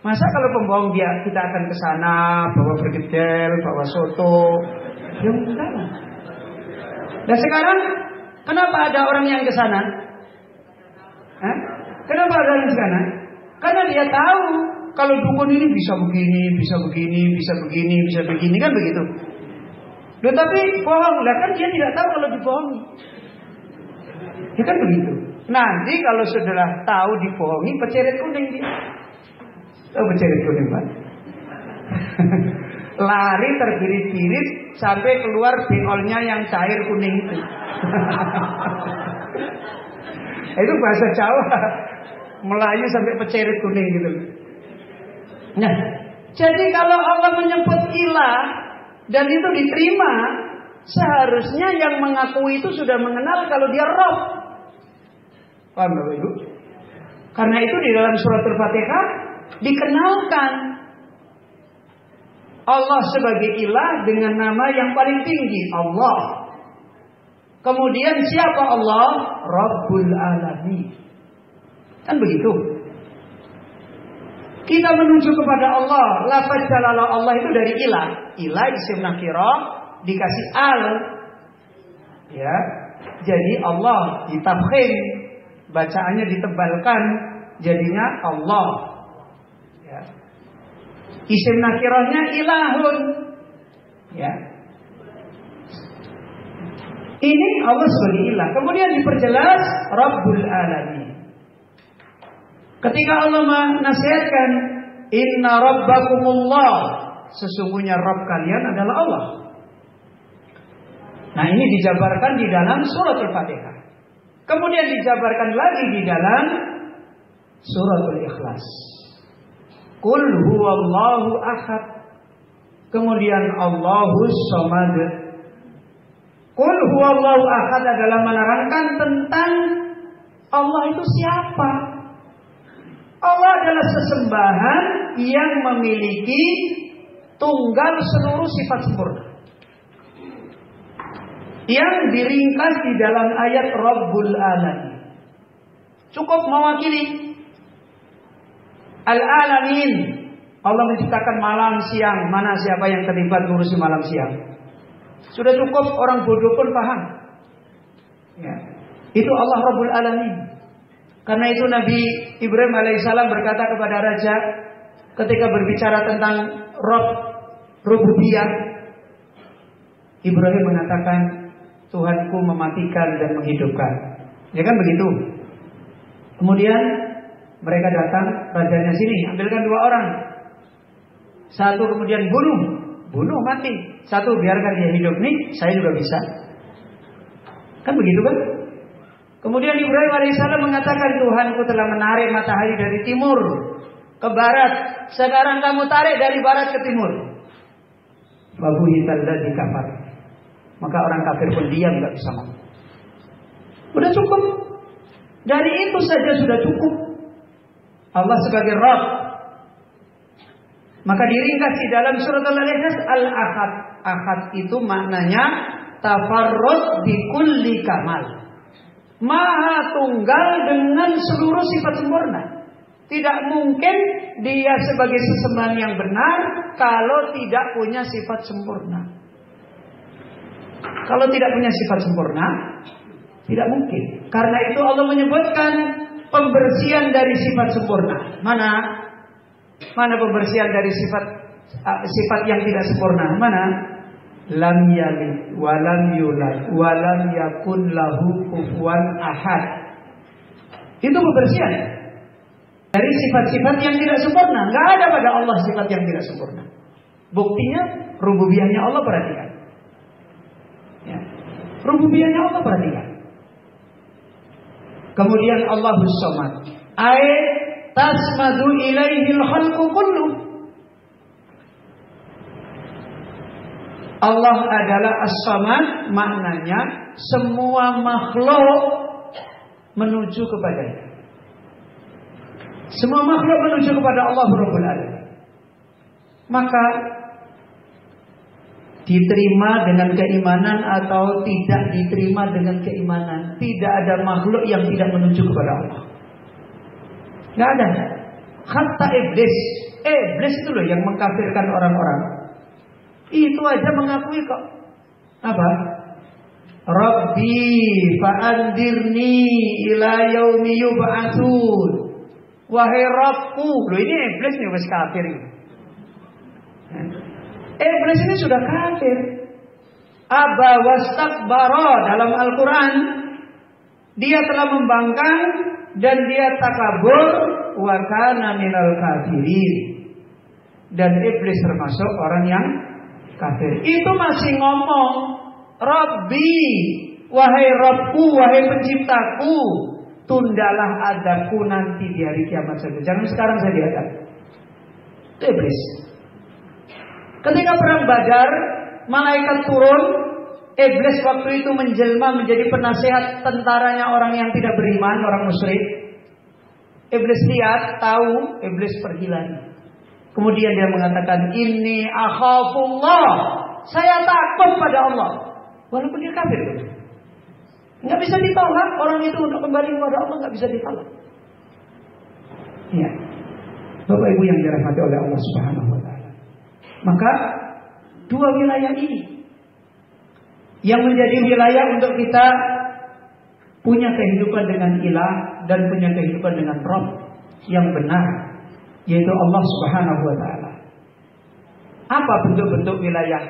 Masa kalau pembohong kita akan ke sana bawa bergedel, bawa soto? Ya enggak lah. Dan sekarang kenapa ada orang yang ke sana? Kenapa ada yang ke sana? Karena dia tahu kalau dukun ini bisa begini, bisa begini, bisa begini, bisa begini, kan begitu. Loh, tapi bohong lah, kan dia tidak tahu kalau dibohongi. Ya kan begitu. Nanti kalau sudah tahu dibohongi, peceret kuning dia. Tahu peceret kuning, Pak? Lari terbirit-birit sampai keluar beolnya yang cair kuning itu. Itu bahasa Jawa. Melayu sampai peceret kuning gitu. Nah, jadi kalau Allah menyebut ilah dan itu diterima, seharusnya yang mengakui itu sudah mengenal kalau dia Rabb. Paham Bapak Ibu? Karena itu di dalam surat Al-Fatihah dikenalkan Allah sebagai ilah dengan nama yang paling tinggi, Allah. Kemudian siapa Allah? Rabbul Alamin. Kan begitu. Kita menuju kepada Allah. Lafaz jalalah Allah itu dari ilah. Ilah isim nakirah dikasih al. Ya. Jadi Allah ditafkhim, bacaannya ditebalkan, jadinya Allah. Ya. Isim nakirahnya ilahun. Ya. Ini Allah sebagai ilah. Kemudian diperjelas Rabbul Alamin. Ketika Allah menasihatkan Inna Rabbakumullah, sesungguhnya Rabb kalian adalah Allah. Nah, ini dijabarkan di dalam surat Al-Fatihah. Kemudian dijabarkan lagi di dalam suratul Ikhlas. Qul huwallahu ahad. Kemudian Allahus samad. Qul huwallahu ahad adalah menerangkan tentang Allah itu siapa. Allah adalah sesembahan yang memiliki tunggal seluruh sifat sempurna. Yang diringkas di dalam ayat Rabbul Alamin. Cukup mewakili Al-Alamin. Allah menciptakan malam siang. Mana siapa yang terlibat ngurusi malam siang? Sudah cukup, orang bodoh pun paham. Ya. Itu Allah Rabbul Alamin. Karena itu Nabi Ibrahim alaihissalam berkata kepada raja ketika berbicara tentang Rabb, rububiyah, Ibrahim mengatakan Tuhanku mematikan dan menghidupkan. Ya kan begitu. Kemudian mereka datang, rajanya sini, ambilkan 2 orang. Satu kemudian bunuh mati. Satu biarkan dia hidup, nih saya juga bisa. Kan begitu kan? Kemudian Ibrahim alaihissalam mengatakan Tuhanku telah menarik matahari dari timur ke barat. Sekarang kamu tarik dari barat ke timur. Wabuhital ladzi kafar. Maka orang kafir pun diam, nggak bisa ngomong. Sudah cukup. Dari itu saja sudah cukup. Allah sebagai Rabb. Maka diringkas di dalam surat Al-Ikhlas Al-Ahad. Ahad itu maknanya tafarrud bi kulli kamal. Maha tunggal dengan seluruh sifat sempurna. Tidak mungkin dia sebagai sesembahan yang benar kalau tidak punya sifat sempurna. Kalau tidak punya sifat sempurna, tidak mungkin. Karena itu Allah menyebutkan pembersihan dari sifat sempurna. Mana pembersihan dari sifat yang tidak sempurna? Mana? Lam yalid wa lam yulad wa lam yakun lahu kufuwan ahad. Itu pembersihan dari sifat-sifat yang tidak sempurna. Enggak ada pada Allah sifat yang tidak sempurna. Buktinya rububiyahnya Allah, perhatikan. Ya. Rububiyahnya Allah, perhatikan. Kemudian Allahus Samad. Tasmadu ilaihil khalqu kullu. Allah adalah As-Samad, maknanya semua makhluk menuju kepadanya. Semua makhluk menuju kepada Allah Rabbul Alamin. Maka diterima dengan keimanan atau tidak diterima dengan keimanan, tidak ada makhluk yang tidak menuju kepada Allah. Tidak ada. Hatta iblis itu loh yang mengkafirkan orang-orang. Itu aja mengakui kok. Apa? Rabbi fa'andirni ila yaumi yub'atsun. Wahai Rabbku. Loh, ini iblis nih wis kafir. Iblis ini sudah kafir. Aba wastakbara dalam Al-Quran. Dia telah membangkang dan dia takabur, wa kana minal kafirin. Dan iblis termasuk orang yang kafir. Itu masih ngomong, Rabbi, wahai Rabbku, wahai penciptaku, tundalah adabku nanti di hari kiamat saja. Jangan sekarang saya diadab. Itu iblis. Ketika perang Badar, malaikat turun, iblis waktu itu menjelma menjadi penasehat tentaranya orang yang tidak beriman, orang musyrik. Iblis lihat, tahu, iblis pergi lagi. Kemudian dia mengatakan, Inni akhafullah. Saya takut pada Allah. Walaupun dia kafir. Nggak bisa ditolak orang itu untuk kembali kepada Allah, nggak bisa ditolak. Ya, Bapak Ibu yang dirahmati oleh Allah Subhanahu Wa Taala. Maka dua wilayah ini yang menjadi wilayah untuk kita punya kehidupan dengan ilah dan punya kehidupan dengan Rabb yang benar, yaitu Allah Subhanahu Wa Taala. Apa bentuk-bentuk wilayah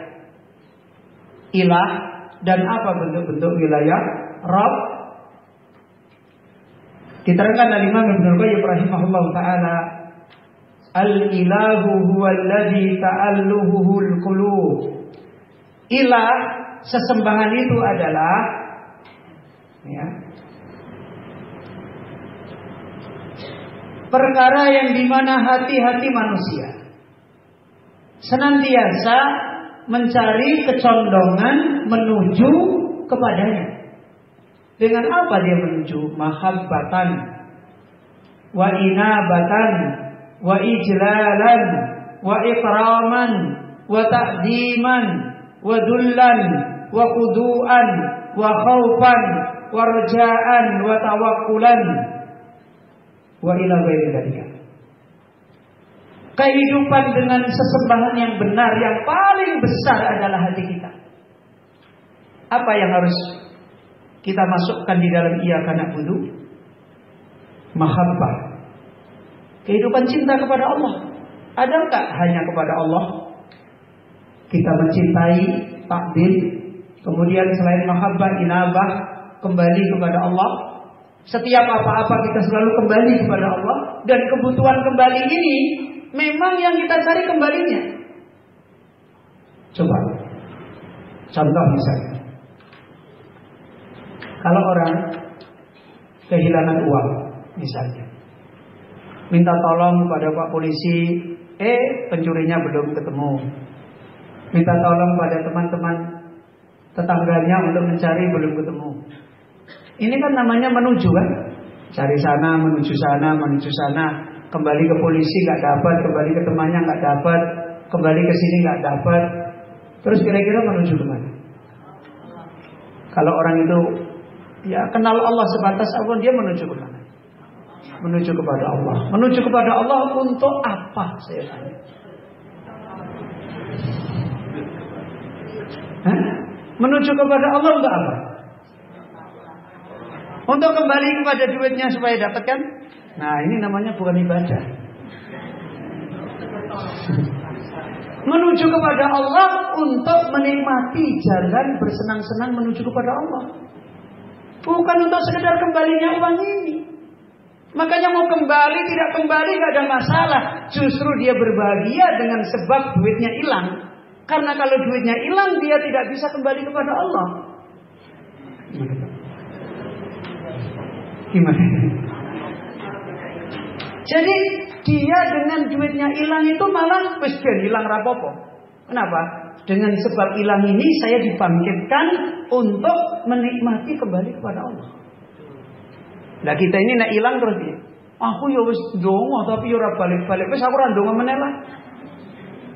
ilah dan apa bentuk-bentuk wilayah Rabb? Diterangkan oleh Imam Ibnu Qayyim rahimahullah taala, al-ilahu huwallazi ta'alluhuhul qulub. Ilah, sesembahan itu adalah perkara yang dimana hati-hati manusia senantiasa mencari kecondongan menuju kepadanya. Dengan apa dia menuju? Mahabbatan wa inabatan wa ijlalan wa ikraman wa ta'diman wa dullan wa khudu'an wa khawfan wa raja'an wa tawakkulan wa ila ghairi dzalika. Kehidupan dengan sesembahan yang benar yang paling besar adalah hati kita. Apa yang harus kita masukkan di dalam iyyaka na'budu? Mahabbah. Kehidupan cinta kepada Allah. Ada enggak hanya kepada Allah? Kita mencintai, takdir, kemudian selain mahabbah, inabah, kembali kepada Allah. Setiap apa-apa kita selalu kembali kepada Allah. Dan kebutuhan kembali ini memang yang kita cari kembalinya. Coba contoh misalnya, kalau orang kehilangan uang misalnya, minta tolong pada Pak Polisi, pencurinya belum ketemu. Minta tolong pada teman-teman tetangganya untuk mencari, belum ketemu. Ini kan namanya menuju kan? Cari sana, menuju sana, menuju sana. Kembali ke polisi nggak dapat, kembali ke temannya nggak dapat, kembali ke sini nggak dapat. Terus kira-kira menuju kemana? Kalau orang itu ya kenal Allah sebatas Allah, dia menuju kemana? Menuju kepada Allah. Menuju kepada Allah untuk apa, saya tanya? Menuju kepada Allah untuk apa? Untuk kembali kepada duitnya supaya dapatkan. Nah, ini namanya bukan ibadah. Menuju kepada Allah untuk menikmati jalan bersenang-senang menuju kepada Allah. Bukan untuk sekedar kembalinya uang ini. Makanya mau kembali tidak kembali gak ada masalah. Justru dia berbahagia dengan sebab duitnya hilang. Karena kalau duitnya hilang dia tidak bisa kembali kepada Allah. Gimana? Jadi dia dengan duitnya hilang itu malah wis ben hilang rapopo. Kenapa? Dengan sebab hilang ini saya dibangkitkan untuk menikmati kembali kepada Allah. Nah kita ini nek hilang terus piye? Aku ya wis ndonga tapi ya ora balik-balik. Wis aku ora ndonga meneh lah.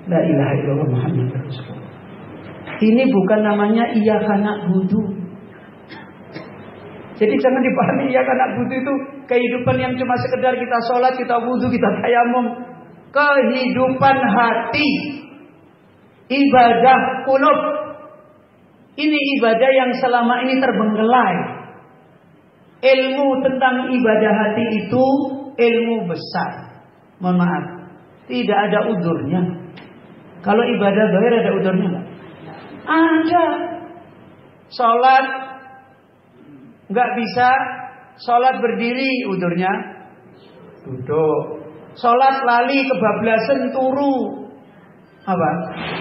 La ilaha illallah Muhammadur Rasulullah. Ini bukan namanya iyyaka na'budu. Jadi jangan dipahami iyyaka na'budu itu kehidupan yang cuma sekedar kita sholat, kita wudu, kita tayamum. Kehidupan hati, ibadah qulub. Ini ibadah yang selama ini terbengkelai. Ilmu tentang ibadah hati itu ilmu besar. Mohon maaf, tidak ada udurnya. Kalau ibadah zahir ada udurnya enggak? Ada. Sholat nggak bisa sholat berdiri, udurnya duduk. Sholat lali kebablasan turu, apa?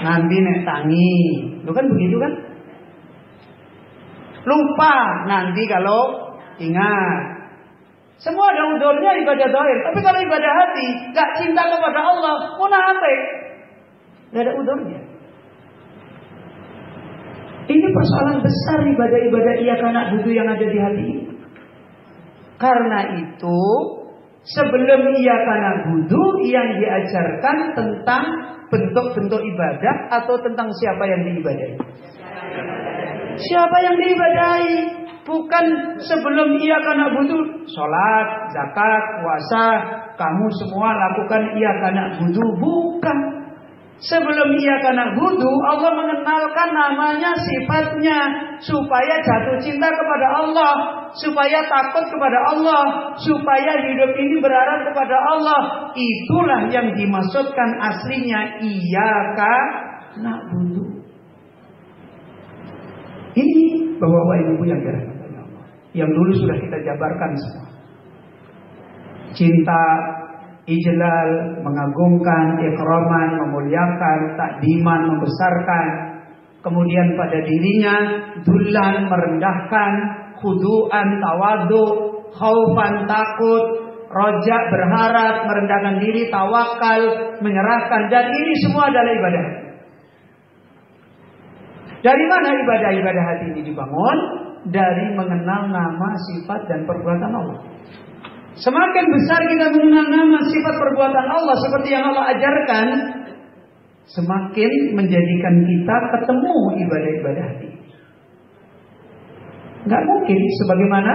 Nanti nek tangi, lu kan begitu kan? Lupa nanti kalau ingat. Semua ada udurnya ibadah zahir. Tapi kalau ibadah hati, nggak cinta kepada Allah, munafik, nggak ada udurnya. Ini persoalan besar ibadah-ibadah iyyaka na'budu yang ada di hati ini. Karena itu sebelum iyyaka na'budu yang diajarkan tentang bentuk-bentuk ibadah atau tentang siapa yang diibadahi. Siapa yang diibadahi, bukan sebelum iyyaka na'budu salat, zakat, puasa, kamu semua lakukan iyyaka na'budu, bukan. Sebelum iyyaka na'budu, Allah mengenalkan namanya, sifatnya, supaya jatuh cinta kepada Allah, supaya takut kepada Allah, supaya hidup ini berharap kepada Allah. Itulah yang dimaksudkan aslinya iyyaka na'budu. Ini bapak-bapak ibu yang dirahmati Allah, yang dulu sudah kita jabarkan semua. Cinta, ijlal, mengagungkan, ikraman, memuliakan, takdiman, membesarkan. Kemudian pada dirinya dullan, merendahkan, khudu'an, tawadu, khaufan, takut, roja, berharap, merendahkan diri, tawakal, menyerahkan. Dan ini semua adalah ibadah. Dari mana ibadah-ibadah hati ini dibangun? Dari mengenal nama, sifat, dan perbuatan Allah. Semakin besar kita mengenal nama, sifat, perbuatan Allah seperti yang Allah ajarkan, semakin menjadikan kita ketemu ibadah-ibadah hati. Gak mungkin sebagaimana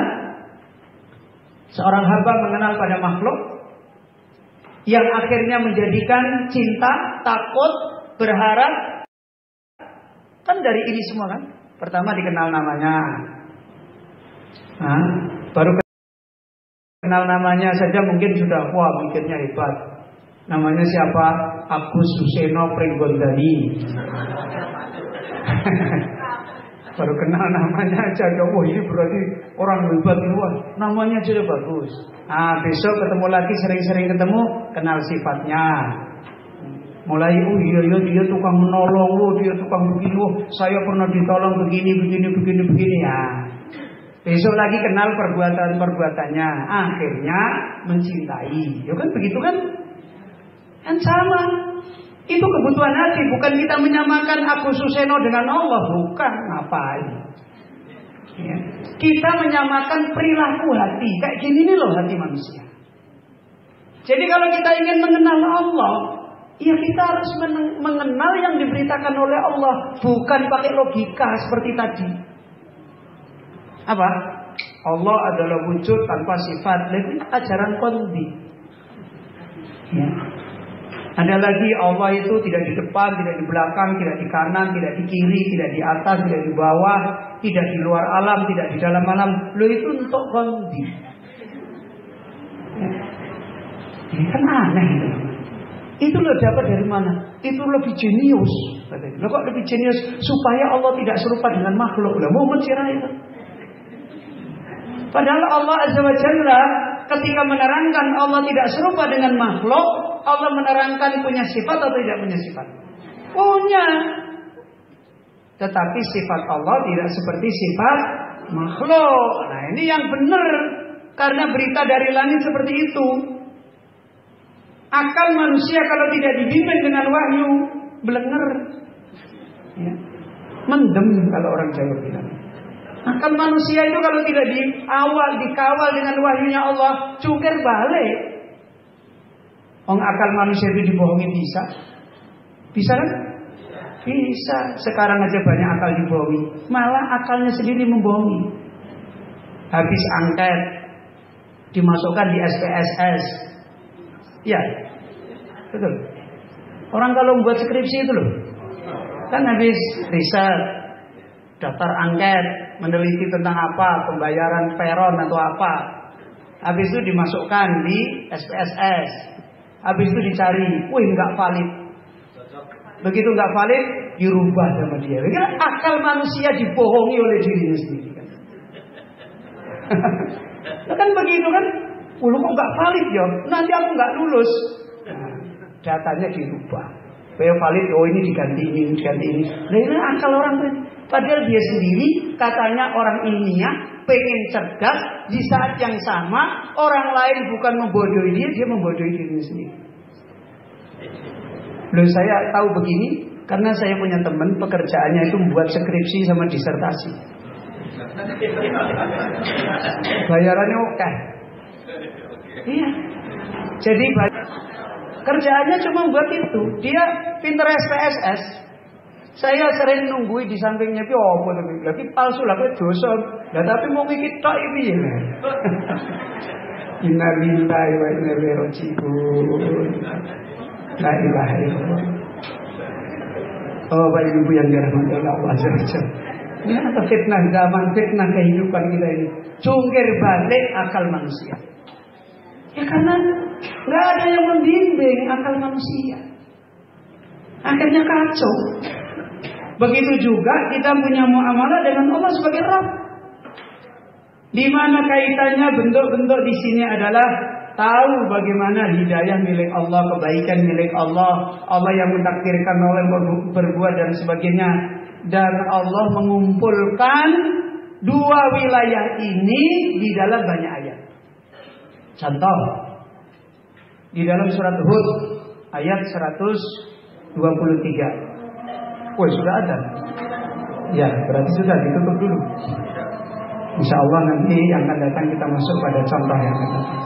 seorang hamba mengenal pada makhluk yang akhirnya menjadikan cinta, takut, berharap. Kan dari ini semua kan. Pertama dikenal namanya, baru kenal namanya saja mungkin sudah wah mikirnya hebat. Namanya siapa? Agus Suseno Pringgondani. Baru kenal namanya aja, wah ini berarti orang hebat luar. Namanya sudah bagus. Besok ketemu lagi, sering-sering ketemu, kenal sifatnya. Mulai iya dia tukang menolong, dia tukang begini, saya pernah ditolong begini ya. Besok lagi kenal perbuatan-perbuatannya, akhirnya mencintai. Ya kan begitu kan? Kan sama. Itu kebutuhan hati, bukan kita menyamakan Agus Suseno dengan Allah, bukan. Ngapain? Ya. Kita menyamakan perilaku hati. Kayak gini nih loh hati manusia. Jadi kalau kita ingin mengenal Allah, ya kita harus mengenal yang diberitakan oleh Allah, bukan pakai logika seperti tadi. Apa? Allah adalah wujud tanpa sifat. Itu ajaran kondi. Ya. Ada lagi Allah itu tidak di depan, tidak di belakang, tidak di kanan, tidak di kiri, tidak di atas, tidak di bawah, tidak di luar alam, tidak di dalam alam. Lo itu untuk kondi. Ya, kan aneh itu. Itu lo dapat dari mana? Itu lebih jenius. Lo kok lebih jenius? Supaya Allah tidak serupa dengan makhluk. Lo mau mencira itu? Padahal Allah Azza wa Jalla ketika menerangkan Allah tidak serupa dengan makhluk, Allah menerangkan punya sifat atau tidak punya sifat? Punya. Tetapi sifat Allah tidak seperti sifat makhluk. Nah ini yang benar. Karena berita dari langit seperti itu. Akal manusia kalau tidak dibimbing dengan wahyu, belenger. Ya. Mendem kalau orang Jawa bilang. Akal manusia itu kalau tidak dikawal dengan wahyunya Allah, cungkir balik. Akal manusia itu dibohongi bisa? Bisa kan? Bisa. Sekarang aja banyak akal dibohongi. Malah akalnya sendiri membohongi. Habis angket, dimasukkan di SPSS. Ya, betul. Orang kalau membuat skripsi itu loh, kan habis riset, daftar angket, meneliti tentang apa, pembayaran peron atau apa. Habis itu dimasukkan di SPSS. Habis itu dicari, wih nggak valid. Begitu nggak valid, dirubah sama dia. Karena akal manusia dibohongi oleh dirinya sendiri kan. Kan begitu kan? Kok nggak valid ya? Nanti aku nggak lulus. Nah, datanya dirubah. Supaya valid, ini diganti ini, diganti ini. Nah ini akal orang itu. Padahal dia sendiri katanya orang ilmiah, pengen cerdas. Di saat yang sama orang lain bukan membodohi dia membodohi dirinya sendiri. Loh saya tahu begini karena saya punya teman pekerjaannya itu membuat skripsi sama disertasi. Bayarannya oke. Iya. Jadi kerjaannya cuma buat itu. Dia pinter SPSS. Saya sering nunggui di sampingnya pi opo lagi palsu lah kowe dosa. Lah tapi mau mikir tok iki ya. Inna lillahi wa inna ilaihi raji'un. La ilaha illallah. Oh, Bapak Ibu yang dirahmati Allah Azza wa Jalla. Ini apa fitnah zaman, fitnah kehidupan kita ini. Jungkir balik akal manusia. Ya karena nggak ada yang membimbing akal manusia. Akhirnya kacau. Begitu juga kita punya muamalah dengan Allah sebagai Rabb. Di mana kaitannya bentuk-bentuk di sini adalah tahu bagaimana hidayah milik Allah, kebaikan milik Allah, Allah yang mentakdirkan oleh berbuat dan sebagainya. Dan Allah mengumpulkan dua wilayah ini di dalam banyak ayat. Contoh, di dalam surat Hud ayat 123. Woi sudah ada. Ya berarti sudah ditutup dulu. Insya Allah nanti yang akan datang kita masuk pada contoh yang akan datang.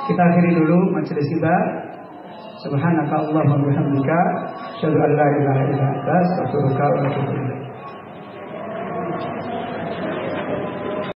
Kita akhiri dulu majelis kita. Subhanaka Allahumma wa bihamdika, asyhadu an la ilaha illa anta, astaghfiruka wa atubu ilaik.